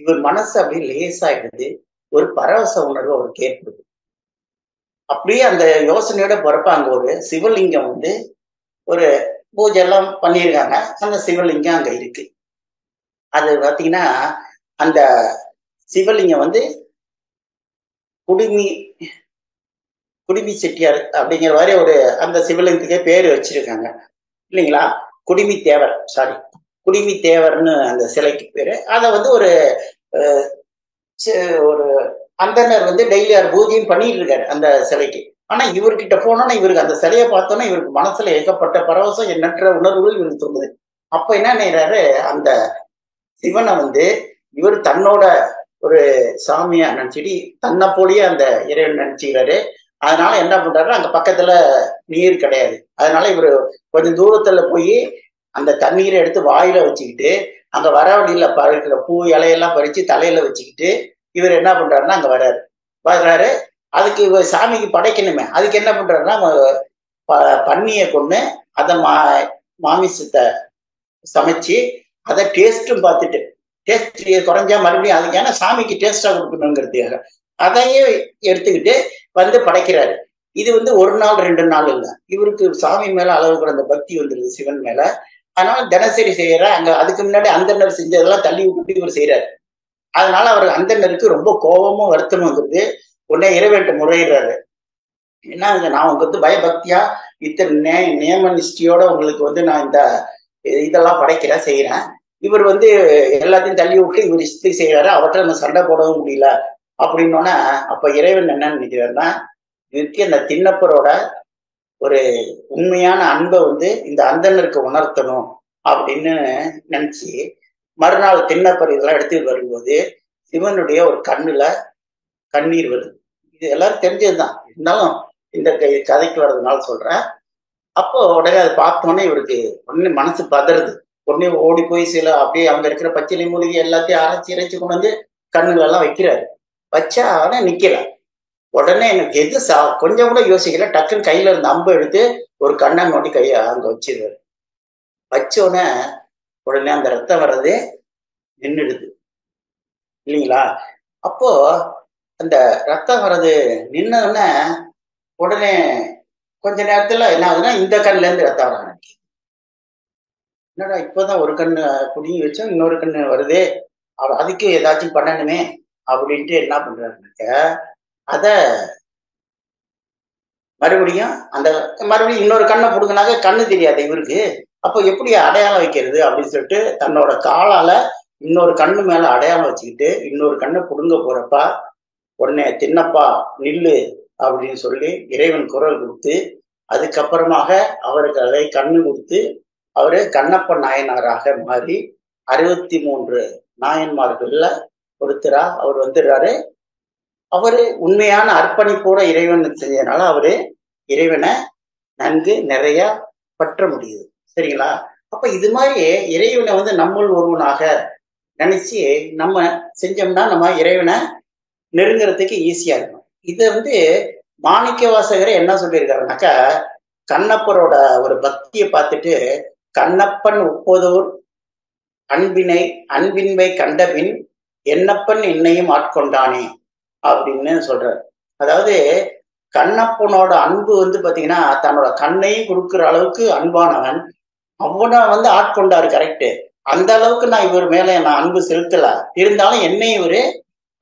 இவர் மனசு அப்படியே லேசாயிடுது. ஒரு பரவச உணர்வு அவருக்கு ஏற்படுது. அப்படியே அந்த யோசனையோட போறப்ப அங்க ஒரு சிவலிங்கம் ஒரு பூஜை எல்லாம் பண்ணியிருக்காங்க. அந்த சிவலிங்கம் அங்க இருக்கு. அது பாத்தீங்கன்னா அந்த சிவலிங்கம் குடிமி செட்டியார் அப்படிங்கிற மாதிரி அந்த சிவலிங்கத்துக்கே பேரு வச்சிருக்காங்க இல்லைங்களா? குடிமி தேவர்னு அந்த சிலைக்கு பேரு. அதை ஒரு அந்தனர் டெய்லி பூஜையும் பண்ணிட்டு இருக்காரு அந்த சிலைக்கு. ஆனா இவர்கிட்ட போனோன்னா இவருக்கு அந்த சிலையை பார்த்தோன்னா இவருக்கு மனசுல ஏகப்பட்ட பரவசம், எண்ணற்ற உணர்வுகள் இவருக்கு தோணுது. அப்ப என்ன நினைறாரு, அந்த சிவனை இவர் தன்னோட ஒரு சாமியா நினைச்சிட்டு தன்னை போலயே அந்த இறைவன் நினைச்சுக்கிறாரு. அதனால என்ன பண்றாரு, அங்க பக்கத்துல நீர் கிடையாது. அதனால இவரு கொஞ்சம் தூரத்துல போய் அந்த தண்ணீரை எடுத்து வாயில வச்சுக்கிட்டு அங்க வர வழியில பறிக்கிற பூ இலையெல்லாம் பறிச்சு தலையில வச்சுக்கிட்டு இவர் என்ன பண்றாருன்னா அங்க வர்றாரு. அதுக்கு இவர் சாமிக்கு படைக்கணுமே, அதுக்கு என்ன பண்றாருன்னா பன்னியை கொண்டு அதை மாமிசத்தை சமைச்சு அதை டேஸ்ட்டும் பார்த்துட்டு, டேஸ்ட் குறைஞ்சா மறுபடியும் அதுக்கு ஏன்னா சாமிக்கு டேஸ்டா கொடுக்கணுங்கிறதுக்காக அதையே எடுத்துக்கிட்டு படைக்கிறாரு. இது ஒரு நாள் 2 நாள் இல்லை, இவருக்கு சாமி மேல அளவு கடந்த பக்தி வந்துருது சிவன் மேல. அதனால தினசரி செய்யற அங்க அதுக்கு முன்னாடி அந்தனர் செஞ்சதெல்லாம் தள்ளி விட்டு இவர் செய்யறாரு. அதனால அவர் அந்தனருக்கு ரொம்ப கோபமும் வருத்தமும் வந்துருது. உடனே இறைவன்ட்ட முறையிடுறாரு. என்ன நான் உங்களுக்கு பயபக்தியா இத்தனை நியம நிஷ்டியோட உங்களுக்கு நான் இந்த இதெல்லாம் படைக்கிறேன் செய்யறேன். இவர் எல்லாத்தையும் தள்ளி விட்டு இவர் இஷ்டத்துக்கு செய்யறாரு, அவற்றை நம்ம சண்டை போடவும் முடியல அப்படின்னோன்னா அப்ப இறைவன் என்ன நினைக்கிறாருன்னா இதுக்கு அந்த திண்ணப்பரோட ஒரு உண்மையான அன்பை இந்த அந்தனருக்கு உணர்த்தணும் அப்படின்னு நினைச்சு மறுநாள் திண்ணப்பர் இதெல்லாம் எடுத்துட்டு வரும்போது சிவனுடைய ஒரு கண்ணுல கண்ணீர் வருது. இது எல்லாரும் தெரிஞ்சதுதான், இருந்தாலும் இந்த கதைக்கு வர்றதுனால சொல்றேன். அப்போ உடனே அதை பார்த்தோன்னே இவருக்கு உடனே மனசு பதறுது. உடனே ஓடி போய் சில அப்படியே அங்க இருக்கிற பச்சிலை மூலிகை எல்லாத்தையும் இறைச்சி கொண்டு கண்ணுல எல்லாம் வைக்கிறாரு. வச்சா ஆனா நிக்கல. உடனே எனக்கு எது கொஞ்சம் கூட யோசிக்கல, டக்குன்னு கையில இருந்த அம்பு எடுத்து ஒரு கண்ணை நோட்டி கையை அங்க வச்சிருவாரு. வச்சோடனே உடனே அந்த ரத்தம் வர்றது நின்றுடுது இல்லைங்களா? அப்போ அந்த ரத்தம் வர்றது நின்னோடனே உடனே கொஞ்ச நேரத்துல என்ன ஆகுதுன்னா இந்த கண்ணுல இருந்து ரத்தம் வர ஆரம்பிக்குது. என்னடா இப்பதான் ஒரு கண்ணு குடிங்கி வச்சோம், இன்னொரு கண்ணு வருதே, அதுக்கு ஏதாச்சும் பண்ணணுமே அப்படின்ட்டு என்ன பண்றாருனாக்க அத மறுபடியும் இன்னொரு கண்ணை புடுங்கினாக்க கண்ணு தெரியாது இவருக்கு. அப்போ எப்படி அடையாளம் வைக்கிறது அப்படின்னு சொல்லிட்டு தன்னோட காலால இன்னொரு கண்ணு மேல அடையாளம் வச்சுக்கிட்டு இன்னொரு கண்ணை புடுங்க போறப்ப உடனே திண்ணப்பா நில்லு அப்படின்னு சொல்லி இறைவன் குரல் கொடுத்து அதுக்கப்புறமாக அவருக்கு அதை கண்ணு கொடுத்து அவரு கண்ணப்ப நாயனாராக மாறி 63 நாயன்மார்கள்ல ஒருத்தரா அவர் வந்துடுறாரு. அவரு உண்மையான அர்ப்பணிப்போட இறைவன் செஞ்சதுனால அவரு இறைவனை நன்கு நிறைய பற்ற முடியுது. சரிங்களா? அப்ப இது மாதிரி இறைவனை நம்முள் ஒருவனாக நினைச்சு நம்ம செஞ்சோம்னா நம்ம இறைவனை நெருங்கிறதுக்கு ஈஸியா இருக்கும். இத மாணிக்க வாசகரை என்ன சொல்லியிருக்காருனாக்கா, கண்ணப்பரோட ஒரு பக்தியை பார்த்துட்டு, கண்ணப்பன் ஒப்பதோர் அன்பின்மை கண்டபின் என்னப்பன் என்னையும் ஆட்கொண்டானே அப்படின்னு சொல்றாரு. அதாவது கண்ணப்பனோட அன்பு பாத்தீங்கன்னா, தன்னோட கண்ணையும் கொடுக்குற அளவுக்கு அன்பானவன். அவனை ஆட்கொண்டாரு, கரெக்ட். அந்த அளவுக்கு நான் இவர் மேல நான் அன்பு செலுத்தல, இருந்தாலும் என்னை இவரு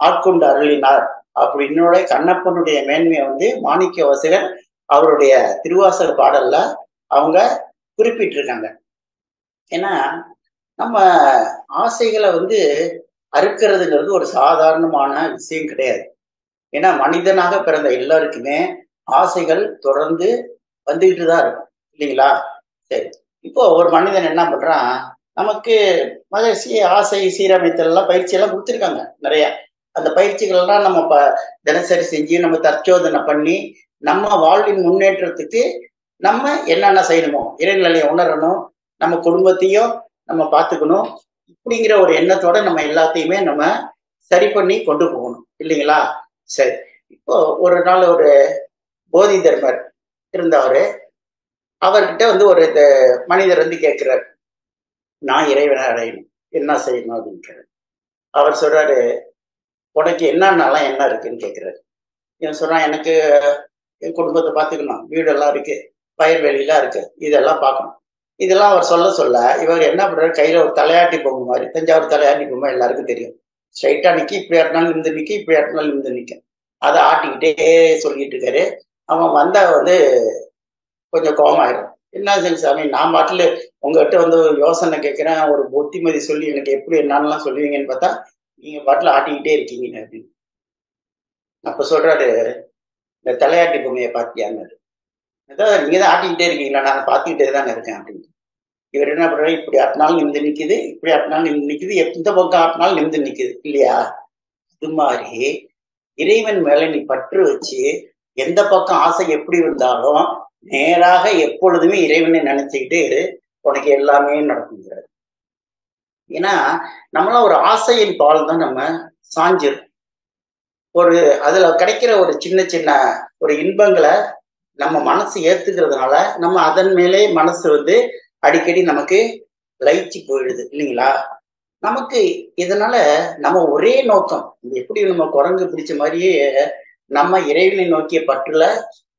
ஆட்கொண்டு அருளினார் அப்படின்னு கண்ணப்பனுடைய மேன்மையை மாணிக்க வாசகர் அவருடைய திருவாசக பாடல்ல அவங்க குறிப்பிட்டிருக்காங்க. ஏன்னா நம்ம ஆசைகளை அறுக்கிறதுங்கிறது ஒரு சாதாரணமான விஷயம் கிடையாது. ஏன்னா மனிதனாக பிறந்த எல்லாருக்குமே ஆசைகள் தொடர்ந்து வந்துகிட்டு தான் இருக்கும், இல்லைங்களா? சரி, இப்போ ஒரு மனிதன் என்ன பண்றான், நமக்கு மகிழ்ச்சி ஆசை சீரமைத்தல் எல்லாம் பயிற்சி எல்லாம் கொடுத்துருக்காங்க நிறைய. அந்த பயிற்சிகள்லாம் நம்ம தினசரி செஞ்சு நம்ம தற்சோதனை பண்ணி நம்ம வாழ்வின் முன்னேற்றத்துக்கு நம்ம என்னென்ன செய்யணுமோ, இறைநிலையை உணரணும், நம்ம குடும்பத்தையும் நம்ம பார்த்துக்கணும், இப்படிங்கிற ஒரு எண்ணத்தோட நம்ம எல்லாத்தையுமே நம்ம சரி பண்ணி கொண்டு போகணும், இல்லைங்களா? சரி, இப்போ ஒரு நாள் ஒரு போதி தர்மர் இருந்தவரு, அவர்கிட்ட ஒரு மனிதர் கேட்கிறார், நான் இறைவனை அடையணும், என்ன செய்யணும் அப்படின்னு. அவர் சொல்றாரு, உனக்கு என்னன்னாலாம் என்ன இருக்குன்னு கேட்கிறாரு. இவன் சொல்றான், எனக்கு என் குடும்பத்தை பார்த்துக்கணும், வீடெல்லாம் இருக்கு, பயிர்வெளியெல்லாம் இருக்கு, இதெல்லாம் பார்க்கணும். இதெல்லாம் அவர் சொல்ல சொல்ல இவர் என்ன பண்றாரு, கையில ஒரு தலையாட்டி பொம்மை மாதிரி, தஞ்சாவூர் தலையாட்டி பொம்மை எல்லாருக்கும் தெரியும், ஸ்ட்ரைட்டா நிக்கி, இப்படி ஆட்டினாலும் நிமிந்து நிக்கி, இப்படி ஆட்டினாலும் நிமிந்து நிக்க, அதை ஆட்டிக்கிட்டே சொல்லிட்டு இருக்காரு. அவன் வந்தா கொஞ்சம் கோமாயிரும். என்ன சரி சாமி, நான் பாட்டில் உங்ககிட்ட யோசனை கேட்கிறேன், ஒரு புத்திமதி சொல்லி எனக்கு எப்படி என்னன்னலாம் சொல்லுவீங்கன்னு பார்த்தா நீங்க பாட்டில் ஆட்டிக்கிட்டே இருக்கீங்க அப்படின்னு. அப்ப சொல்றாரு, இந்த தலையாட்டி பொம்மையை பார்த்தியான்னு. அதாவது நீங்க தான் ஆட்டிக்கிட்டே இருக்கீங்களா, நான் பார்த்துக்கிட்டே தாங்க இருக்கேன் அப்படின்னு. இவர் என்ன பண்றாரு, இப்படி ஆட்டினாலும் நிமிந்து நிக்குது, இப்படி ஆட்டினாலும் நிமிந்து நிக்குது, எந்த பக்கம் ஆட்டினாலும் நிமிந்து நிக்குது, இல்லையா? இது மாதிரி இறைவன் மேல நீ பற்று வச்சு எந்த பக்கம் ஆசை எப்படி இருந்தாலும் நேராக எப்பொழுதுமே இறைவனை நினைச்சுக்கிட்டே இரு, உனக்கு எல்லாமே நடக்குங்கிறாரு. ஏன்னா நம்மளாம் ஒரு ஆசையின் பால் தான் நம்ம சாஞ்சிரும். அதுல கிடைக்கிற ஒரு சின்ன சின்ன ஒரு இன்பங்களை நம்ம மனசு ஏத்துக்கிறதுனால நம்ம அதன் மேலே மனசு அடிக்கடி நமக்கு லயிச்சு போயிடுது, இல்லைங்களா? நமக்கு இதனால நம்ம ஒரே நோக்கம், எப்படி நம்ம குரங்கு பிடிச்ச மாதிரியே நம்ம இறைவனை நோக்கிய பற்றுல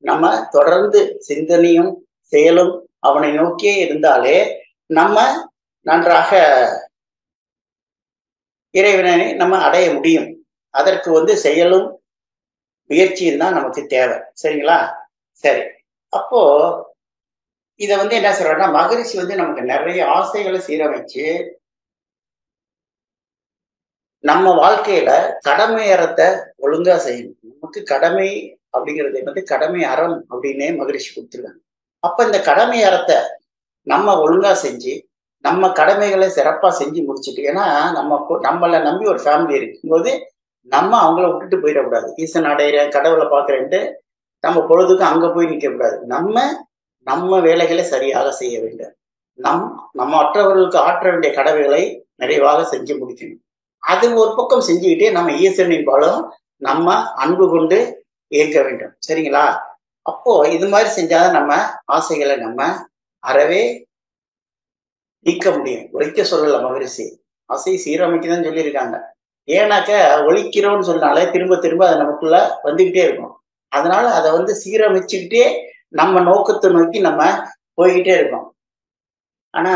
நம்ம தொடர்ந்து சிந்தனையும் செயலும் அவனை நோக்கியே இருந்தாலே நம்ம நன்றாக இறைவனை நம்ம அடைய முடியும். அதற்கு செயலும் முயற்சியும் தான் நமக்கு தேவை, சரிங்களா? சரி, அப்போ இத என்ன சொல்றேன்னா, மகரிஷி நமக்கு நிறைய ஆசைகளை சீரமைச்சு நம்ம வாழ்க்கையில கடமை அறத்தை ஒழுங்கா செய்யணும். நமக்கு கடமை அப்படிங்கிறது கடமை அறம் அப்படின்னே மகரிஷி கொடுத்துருக்காங்க. அப்ப இந்த கடமை அறத்தை நம்ம ஒழுங்கா செஞ்சு நம்ம கடமைகளை சிறப்பா செஞ்சு முடிச்சுட்டு, ஏன்னா நம்மளை நம்பி ஒரு ஃபேமிலி இருக்கும்போது நம்ம அவங்கள விட்டுட்டு போயிடக்கூடாது. ஈசன் அடையிறேன், கடவுளை பார்க்கறேன்ட்டு நம்ம பொழுதுக்கும் அங்க போய் நிக்க கூடாது. நம்ம வேலைகளை சரியாக செய்ய வேண்டும். நம்ம மற்றவர்களுக்கு ஆற்ற வேண்டிய கடமைகளை நிறைவாக செஞ்சு முடிக்கணும். அது ஒரு பக்கம் செஞ்சுக்கிட்டே நம்ம ஈசனின் பாலும் நம்ம அன்பு கொண்டு இயங்க வேண்டும், சரிங்களா? அப்போ இது மாதிரி செஞ்சாதான் நம்ம ஆசைகளை நம்ம அறவே நீக்க முடியும். ஒழிக்க சொல்லல மகரிஷி, ஆசையை சீரமைக்கதான் சொல்லியிருக்காங்க. ஏன்னாக்க ஒழிக்கிறோம்னு சொன்னாலே திரும்ப திரும்ப அது நமக்குள்ள வந்துகிட்டே இருக்கும். அதனால அதை சீரமைச்சுக்கிட்டே நம்ம நோக்கத்தை நோக்கி நம்ம போய்கிட்டே இருக்கோம். ஆனா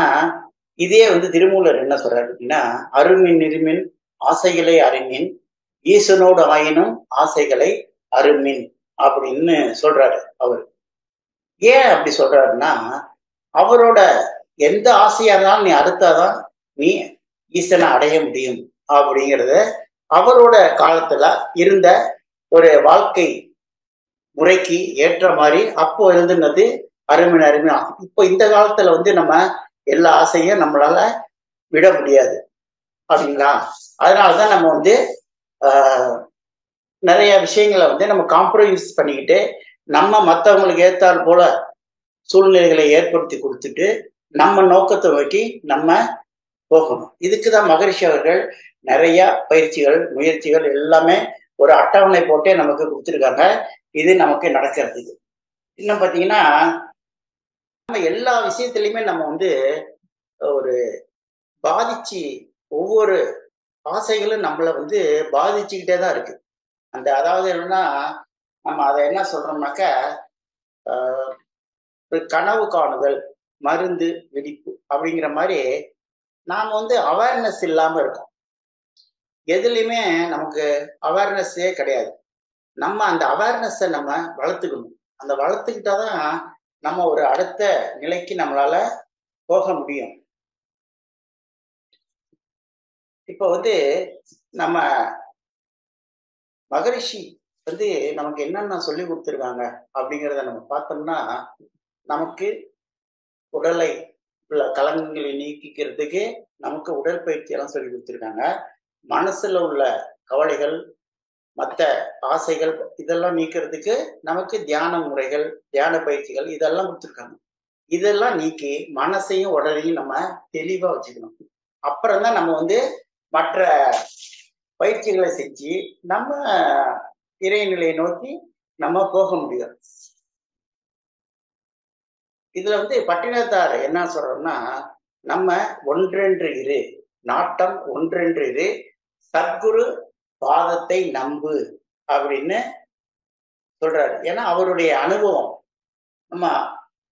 இதே திருமூலர் என்ன சொல்றாரு அப்படின்னா, அருமின் இருமின் ஆசைகளை அறிமின், ஈசனோடு ஆயினும் ஆசைகளை அருமின் அப்படின்னு சொல்றாரு அவர். ஏன் அப்படி சொல்றாருன்னா, அவரோட எந்த ஆசையா இருந்தாலும் நீ அறுத்தாதான் நீ ஈசனை அடைய முடியும் அப்படிங்கிறத அவரோட காலத்துல இருந்த ஒரு வாழ்க்கை முறைக்கு ஏற்ற மாதிரி அப்போ இருந்துனது அருமின் அருமை ஆகும். இப்போ இந்த காலத்துல நம்ம எல்லா ஆசையும் நம்மளால விட முடியாது, அப்படிங்களா? அதனாலதான் நம்ம நிறைய விஷயங்களை நம்ம காம்ப்ரமைஸ் பண்ணிக்கிட்டு நம்ம மற்றவங்களுக்கு ஏற்றால் போல சூழ்நிலைகளை ஏற்படுத்தி கொடுத்துட்டு நம்ம நோக்கத்தை நோக்கி நம்ம போகணும். இதுக்குதான் மகரிஷி அவர்கள் நிறைய பயிற்சிகள் முயற்சிகள் எல்லாமே ஒரு அட்டவணை போட்டே நமக்கு கொடுத்துருக்காங்க. இது நமக்கு நடக்கிறதுக்கு. இன்னும் பாத்தீங்கன்னா நம்ம எல்லா விஷயத்திலயுமே நம்ம வந்து ஒரு பாதிச்சு ஒவ்வொரு ஆசைகளும் நம்மள வந்து பாதிச்சுக்கிட்டே தான் இருக்கு. அந்த அதாவது என்னன்னா நம்ம அதை என்ன சொல்றோம்னாக்க ஒரு கனவு காணுதல், மருந்து வெடிப்பு அப்படிங்கிற மாதிரி நாம வந்து அவேர்னஸ் இல்லாம இருக்கோம். எதுலையுமே நமக்கு அவேர்னஸே கிடையாது. நம்ம அந்த அவேர்னஸை நம்ம வளர்த்துக்கணும். அந்த வளர்த்துக்கிட்டாதான் நம்ம ஒரு அடுத்த நிலைக்கு நம்மளால போக முடியும். இப்போ வந்து நம்ம மகரிஷி வந்து நமக்கு என்னென்ன சொல்லி கொடுத்துருக்காங்க அப்படிங்கிறத நம்ம பார்த்தோம்னா, நமக்கு உடலை உள்ள கலங்கங்களை நீக்கிக்கிறதுக்கு நமக்கு உடற்பயிற்சி எல்லாம் சொல்லி கொடுத்துருக்காங்க. மனசுல உள்ள கவலைகள், மற்ற ஆசைகள் இதெல்லாம் நீக்கிறதுக்கு நமக்கு தியான முறைகள், தியான பயிற்சிகள் இதெல்லாம் கொடுத்துருக்காங்க. இதெல்லாம் நீக்கி மனசையும் உடலையும் நம்ம தெளிவா வச்சுக்கணும். அப்புறம் தான் நம்ம வந்து மற்ற பயிற்சிகளை செஞ்சு நம்ம இறைநிலையை நோக்கி நம்ம போக முடியும். இதுல வந்து பட்டினத்தார் என்ன சொல்றோம்னா, நம்ம ஒன்றென்று இரு, நாட்டம் ஒன்றென்று இரு, சத்குரு பாதத்தை நம்பு அப்படின்னு சொல்றாரு. ஏன்னா அவருடைய அனுபவம். நம்ம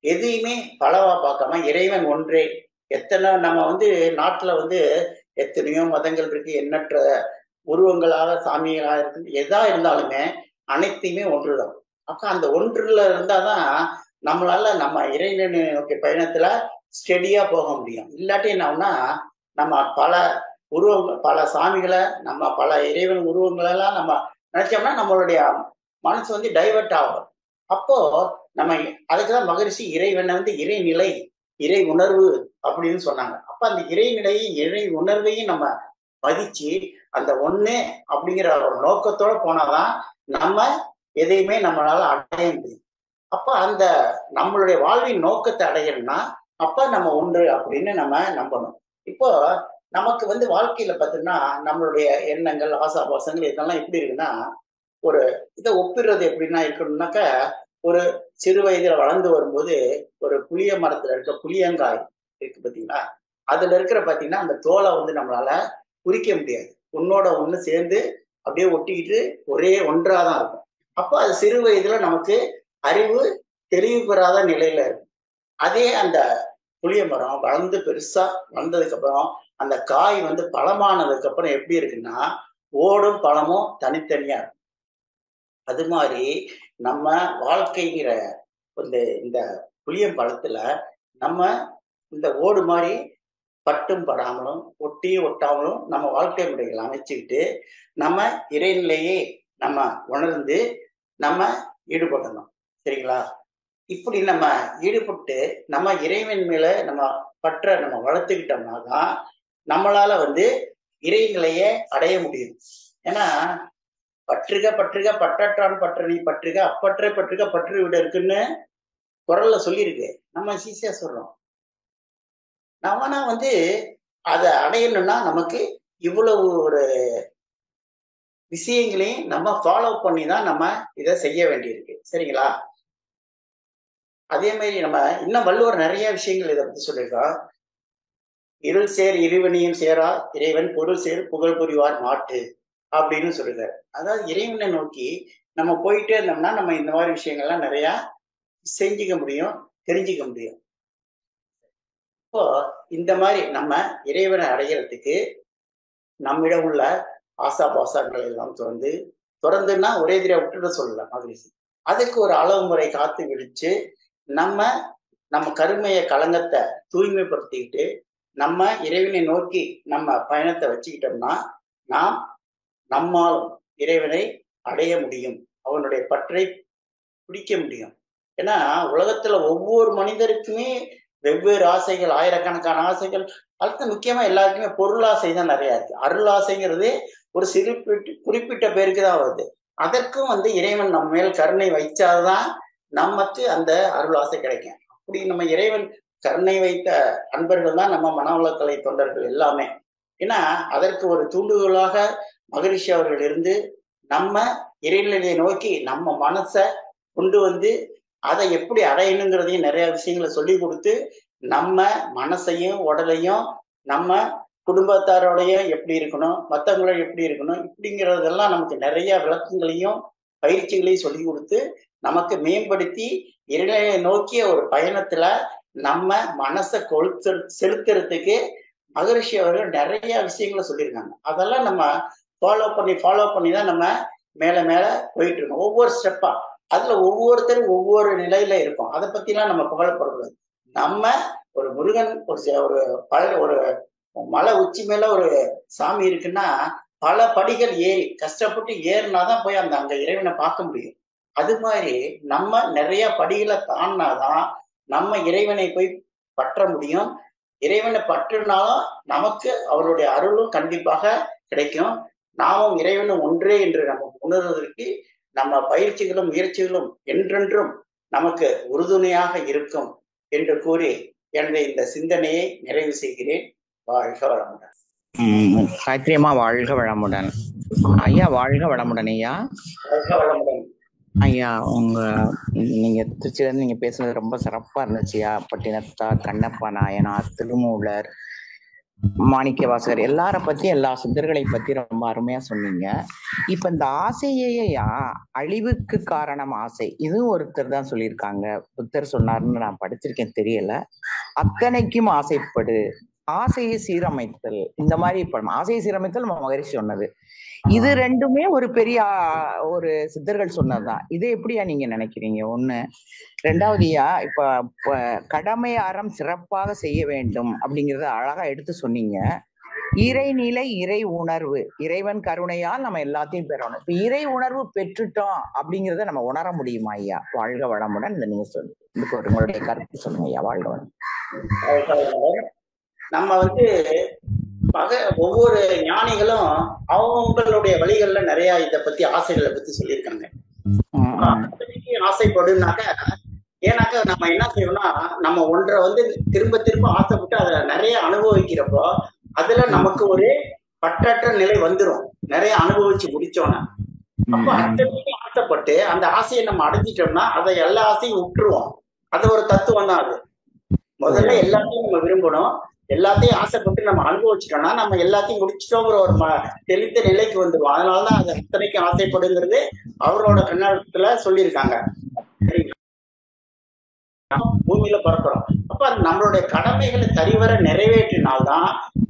எதையுமே பலவா பார்க்காம இறைவன் ஒன்றே. எத்தனை நம்ம வந்து நாட்டுல வந்து எத்தனையோ மதங்கள் இருக்கு, எண்ணற்ற உருவங்களாக சாமிகளாக இருக்கு, எதா இருந்தாலுமே அனைத்தையுமே ஒன்றுதான். அப்ப அந்த ஒன்றுல இருந்தாதான் நம்மளால நம்ம இறைவனை நோக்கிய பயணத்துல ஸ்டெடியா போக முடியும். இல்லாட்டி என்னன்னா நம்ம பல உருவங்கள், பல சாமிகளை, நம்ம பல இறைவன் உருவங்களெல்லாம் நம்ம நினைச்சோம்னா நம்மளுடைய மனசு வந்து டைவர்ட் ஆகும். அப்போ நம்ம அதுக்குதான் மகரிஷி இறைவனை வந்து இறைநிலை, இறை உணர்வு அப்படின்னு சொன்னாங்க. அப்ப அந்த இறைநிலையும் இறை உணர்வையும் நம்ம மதிச்சு அந்த ஒண்ணு அப்படிங்கிற ஒரு நோக்கத்தோட போனாதான் நம்ம எதையுமே நம்மளால அடைய முடியும். அப்ப அந்த நம்மளுடைய வாழ்வின் நோக்கத்தை அடையணும்னா அப்ப நம்ம ஒன்று அப்படின்னு நம்ம நம்பணும். இப்போ நமக்கு வந்து வாழ்க்கையில பார்த்தீங்கன்னா நம்மளுடைய எண்ணங்கள், ஆசாபாசங்கள் இதெல்லாம் எப்படி இருக்குன்னா, ஒரு இதை ஒப்பிடுறது எப்படின்னா இருக்கணும்னாக்க, ஒரு சிறு வயதுல வளர்ந்து வரும்போது ஒரு புளிய மரத்துல இருக்க புளியங்காய் இருக்கு பார்த்தீங்களா, அதுல இருக்கிற பார்த்தீங்கன்னா அந்த தோலை வந்து நம்மளால குறிக்க முடியாது. ஒன்னோட ஒண்ணு சேர்ந்து அப்படியே ஒட்டிக்கிட்டு ஒரே ஒன்றாதான் இருக்கும். அப்போ அது சிறு வயதுல நமக்கு அறிவு தெளிவு பெறாத நிலையில இருக்கும். அதே அந்த புளிய மரம் வளர்ந்து பெருசா வளர்ந்ததுக்கு அப்புறம் அந்த காய் வந்து பழமானதுக்கு அப்புறம் எப்படி இருக்குன்னா, ஓடும் பழமும் தனித்தனியா இருக்கும். அது மாதிரி நம்ம வாழ்க்கைங்கிற இந்த புளியம் பழத்துல நம்ம இந்த ஓடு மாதிரி பட்டும் படாமலும் ஒட்டியும் ஒட்டாமலும் நம்ம வாழ்க்கை முறைகளை அமைச்சுக்கிட்டு நம்ம இறைநிலையே நம்ம உணர்ந்து நம்ம ஈடுபடணும். சரிங்களா? இப்படி நம்ம ஈடுபட்டு நம்ம இறைவன் மேல நம்ம பற்ற நம்ம வளர்த்துக்கிட்டோம்னா தான் நம்மளால வந்து இறைநிலையை அடைய முடியும். ஏன்னா பற்றுக பற்றுக பற்றற்றான் பற்ற நீ பற்றுக, அப்பற்ற பற்றுக பற்று விட இருக்குன்னு குரல்ல சொல்லியிருக்கு. நம்ம ஈஸியா சொல்றோம். நம்மனா வந்து அதை அடையணும்னா நமக்கு இவ்வளவு ஒரு விஷயங்களையும் நம்ம ஃபாலோ பண்ணி தான் நம்ம இதை செய்ய வேண்டியிருக்கு. சரிங்களா? அதே மாதிரி நம்ம இன்னும் வள்ளுவர் நிறைய விஷயங்கள் இதை பத்தி சொல்லியிருக்கோம். இருள் சேர் இருவனையும் சேரா இறைவன் பொருள் சேர் புகழ் புரிவார் மாட்டு அப்படின்னு சொல்லிருக்காரு. அதாவது இறைவனை நோக்கி நம்ம போயிட்டே இருந்தோம்னா நம்ம இந்த மாதிரி விஷயங்கள்லாம் நிறைய செஞ்சுக்க முடியும், தெரிஞ்சுக்க முடியும். இப்போ இந்த மாதிரி நம்ம இறைவனை அடைகிறதுக்கு நம்மிடம் உள்ள ஆசா பாசாக்கள் எல்லாம் தொடர்ந்துன்னா ஒரே தடவை விட்டுட சொல்லலாம் மகிழ்ச்சி. அதுக்கு ஒரு அளவு முறை காத்து விழிச்சு நம்ம கருமைய களங்கத்தை தூய்மைப்படுத்திக்கிட்டு நம்ம இறைவனை நோக்கி நம்ம பயணத்தை வச்சுக்கிட்டோம்னா நாம் நம்மாலும் இறைவனை அடைய முடியும், அவனுடைய பற்றை பிடிக்க முடியும். ஏன்னா உலகத்துல ஒவ்வொரு மனிதருக்குமே வெவ்வேறு ஆசைகள், ஆயிரக்கணக்கான ஆசைகள். அடுத்து முக்கியமா எல்லாருக்குமே பொருளாசை தான் நிறைய இருக்கு. அருளாசைங்கிறது ஒரு குறிப்பிட்ட பேருக்கு தான் வருது. அதற்கும் வந்து இறைவன் நம்ம மேல் கருணை வைச்சாதான் நமக்கு அந்த அருள் ஆசை கிடைக்கும். அப்படி நம்ம இறைவன் கருணை வைத்த அன்பர்கள் தான் நம்ம மனவளக்கலை தொண்டர்கள் எல்லாமே. ஏன்னா அதற்கு ஒரு தூண்டுகோலாக மகரிஷி அவர்கள் இருந்து நம்ம இறைநிலையை நோக்கி நம்ம மனசை கொண்டு வந்து அதை எப்படி அடையணுங்கிறதையும் நிறைய விஷயங்களை சொல்லி கொடுத்து நம்ம மனசையும் உடலையும் நம்ம குடும்பத்தாரோடைய எப்படி இருக்கணும், மற்றவங்களோட எப்படி இருக்கணும், இப்படிங்கிறதெல்லாம் நமக்கு நிறைய விளக்கங்களையும் பயிற்சிகளையும் சொல்லி கொடுத்து நமக்கு மேம்படுத்தி இறைநிலையை நோக்கிய ஒரு பயணத்துல நம்ம மனசை செலுத்துறதுக்கு மகரிஷி அவர்கள் நிறைய விஷயங்களை சொல்லியிருக்காங்க. அதெல்லாம் நம்ம ஃபாலோ பண்ணி தான் நம்ம மேல மேல போயிட்டு இருக்கோம், ஒவ்வொரு ஸ்டெப்பா. அதுல ஒவ்வொருத்தரும் ஒவ்வொரு நிலையில இருக்கும். அதை பத்தி எல்லாம் நம்ம புகழப்படக்கூடாது. நம்ம ஒரு முருகன் ஒரு மலை உச்சி மேல ஒரு சாமி இருக்குன்னா பல படிகள் ஏறி கஷ்டப்பட்டு ஏறினாதான் போய் அங்க இறைவனை பார்க்க முடியும். அது மாதிரி நம்ம நிறைய படிகளை தாண்டினாதான் நம்ம இறைவனை போய் பற்ற முடியும். இறைவனை பற்றுனாலும் நமக்கு அவருடைய அருளும் கண்டிப்பாக கிடைக்கும். நாமும் இறைவனும் ஒன்றே என்று நம்ம உணர்வதற்கு நம்ம பயிற்சிகளும் முயற்சிகளும் என்றென்றும் நமக்கு உறுதுணையாக இருக்கும் என்று கூறி எனது இந்த சிந்தனையை நிறைவு செய்கிறேன். வாழ்க வளமுடன். காயத்ரியம்மா வாழ்க வளமுடன். ஐயா வாழ்க வளமுடன். ஐயா வாழ்க வளமுடன். ஐயா நீங்க திருச்சியில இருந்து நீங்க பேசுனது ரொம்ப சிறப்பா இருந்துச்சுயா. பட்டினத்தார், கண்ணப்பா நாயனார், திருமூலர், மாணிக்கவாசகர் எல்லார பத்தி, எல்லா சித்தர்களை பத்தி ரொம்ப அருமையா சொன்னீங்க. இப்ப இந்த ஆசையையா அழிவுக்கு காரணம் ஆசை, இதுவும் ஒருத்தர் தான் சொல்லியிருக்காங்க. புத்தர் சொன்னாருன்னு நான் படிச்சிருக்கேன், தெரியல. அத்தனைக்கும் ஆசைப்படு, ஆசையை சீரமைத்தல், இந்த மாதிரி ஆசையை சீரமைத்தல் மகரிஷி சொன்னது. இது ரெண்டுமே ஒரு பெரிய ஒரு சித்தர்கள் சொன்னதுதான். இதை எப்படியா நீங்க நினைக்கிறீங்க? ஒண்ணு. ரெண்டாவதுயா, இப்ப கடமை அறம் சிறப்பாக செய்ய வேண்டும் அப்படிங்கறத அழகா எடுத்து சொன்னீங்க. இறைநிலை, இறை உணர்வு, இறைவன் கருணையால் நம்ம எல்லாத்தையும் பெறணும். இப்ப இறை உணர்வு பெற்றுட்டோம் அப்படிங்கிறத நம்ம உணர முடியுமா ஐயா? வாழ்க வளமுடன். இந்த நீங்க சொல்லுங்க, இதுக்கு ஒரு உங்களுடைய கருத்து சொல்லுங்க ஐயா. வாழ்க வளம். நம்ம ஒவ்வொரு ஞானிகளும் அவங்களுடைய வழிகள்ல நிறைய இதை பத்தி ஆசைகளை பத்தி சொல்லியிருக்காங்க. ஆசைப்படுனாக்க ஏன்னாக்க நம்ம என்ன செய்யணும்னா, நம்ம ஒன்றை திரும்ப திரும்ப ஆசைப்பட்டு அதுல நிறைய அனுபவிக்கிறப்போ அதுல நமக்கு ஒரு பற்றற்ற நிலை வந்துடும், நிறைய அனுபவிச்சு முடிச்சோன்னா. அப்போ அடுத்த ஆசைப்பட்டு அந்த ஆசையை நம்ம அடைஞ்சிட்டோம்னா அதை எல்லா ஆசையும் விட்டுருவோம். அது ஒரு தத்துவம் தான். அது முதல்ல எல்லாத்தையும் நம்ம விரும்பணும், எல்லாத்தையும் ஆசைப்பட்டு நம்ம அனுபவிச்சிட்டோம்னா நம்ம எல்லாத்தையும் முடிச்சிட்டோங்கிற ஒரு தெளித்த நிலைக்கு வந்துடும். அதனாலதான் அது அத்தனைக்கும் ஆசைப்படுங்கிறது அவரோட கண்ணோட்டத்துல சொல்லியிருக்காங்க. பூமியில பிறக்கிறோம். அப்ப நம்மளுடைய கடமைகளை சரிவர நிறைவேற்றினால்தான்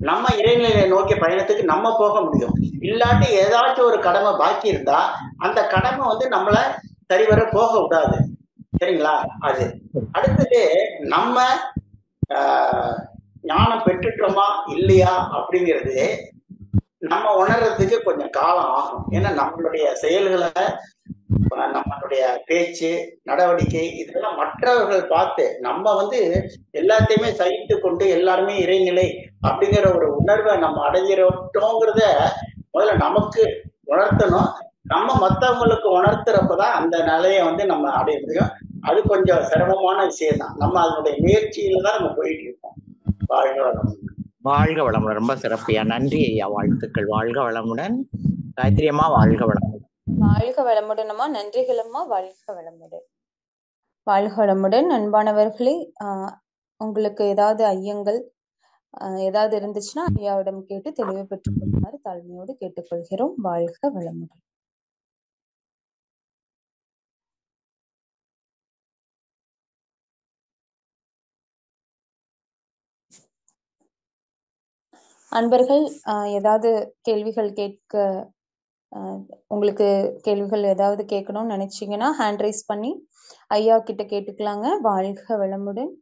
நம்ம இறைநிலையை நோக்கிய பயணத்துக்கு நம்ம போக முடியும். இல்லாட்டி ஏதாச்சும் ஒரு கடமை பாக்கி இருந்தா அந்த கடமை நம்மள சரிவர போக விடாது. சரிங்களா? அது அடுத்தது நம்ம ஞானம் பெற்றுட்டோமா இல்லையா அப்படிங்கிறது நம்ம உணர்றதுக்கு கொஞ்சம் காலம் ஆகும். ஏன்னா நம்மளுடைய செயல்களை, நம்மளுடைய பேச்சு, நடவடிக்கை இதெல்லாம் மற்றவர்கள் பார்த்து நம்ம எல்லாத்தையுமே சகித்து கொண்டு எல்லாருமே இறைநிலை அப்படிங்கிற ஒரு உணர்வை நம்ம அடைஞ்சிரோங்கிறத முதல்ல நமக்கு உணர்த்தணும். நம்ம மற்றவங்களுக்கு உணர்த்துறப்பதான் அந்த நிலையை நம்ம அடைய முடியும். அது கொஞ்சம் சிரமமான விஷயம் தான். நம்ம அதனுடைய முயற்சியில தான் நம்ம போயிட்டு இருக்கோம். வாழ்க வளமுடன். வாழ்க வளமுடன். ரொம்ப சிறப்பியா, நன்றி ஐயா, வாழ்த்துக்கள். வாழ்க வளமுடன். காயத்ரி அம்மா வாழ்க வளமுடன். வாழ்க வளமுடன் அம்மா. நன்றிகள் அம்மா. வாழ்க வளமுடன். வாழ்க வளமுடன். அன்பானவர்களே, உங்களுக்கு ஏதாவது ஐயங்கள் ஏதாவது இருந்துச்சுன்னா ஐயாவிடம் கேட்டு தெளிவு பெற்றுக் கொள்ளுமாறு தாழ்மையோடு கேட்டுக்கொள்கிறோம். வாழ்க வளமுடன். அன்பர்கள் ஏதாவது கேள்விகள் உங்களுக்கு கேள்விகள் ஏதாவது கேட்கணும்னு நினைச்சீங்கன்னா ஹேண்ட் ரைஸ் பண்ணி ஐயா கிட்ட கேட்டுக்கலாங்க. வாழ்க வளமுடன்.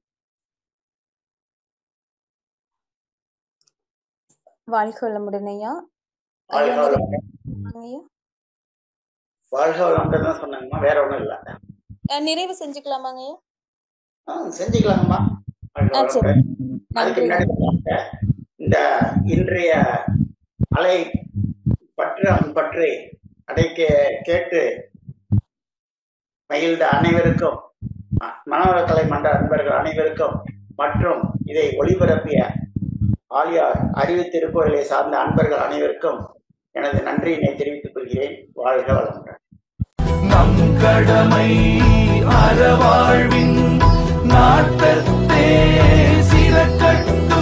வாழ்க வளமுடன் ஐயா. வாழ்க வளமுடன் தான் சொன்னாங்கம்மா, வேற ஒண்ணும் இல்ல. நிறைவு செஞ்சுக்கலாமாங்க ஐயா? செஞ்சுக்கலாங்கம்மா. இந்த இன்றைய அலை பற்றி அடைக்க கேட்டு மகிழ்ந்த அனைவருக்கும், மனவளக்கலை மன்ற அன்பர்கள் அனைவருக்கும், மற்றும் இதை ஒளிபரப்பிய ஆலியார் அறிவு திருக்கோயிலை சார்ந்த அன்பர்கள் அனைவருக்கும் எனது நன்றியினை தெரிவித்துக் கொள்கிறேன். வாழ்க வளமுடன். நம் கடமை அறவாழ்வின் நாட்டத்தே சிறக்கட்டும்.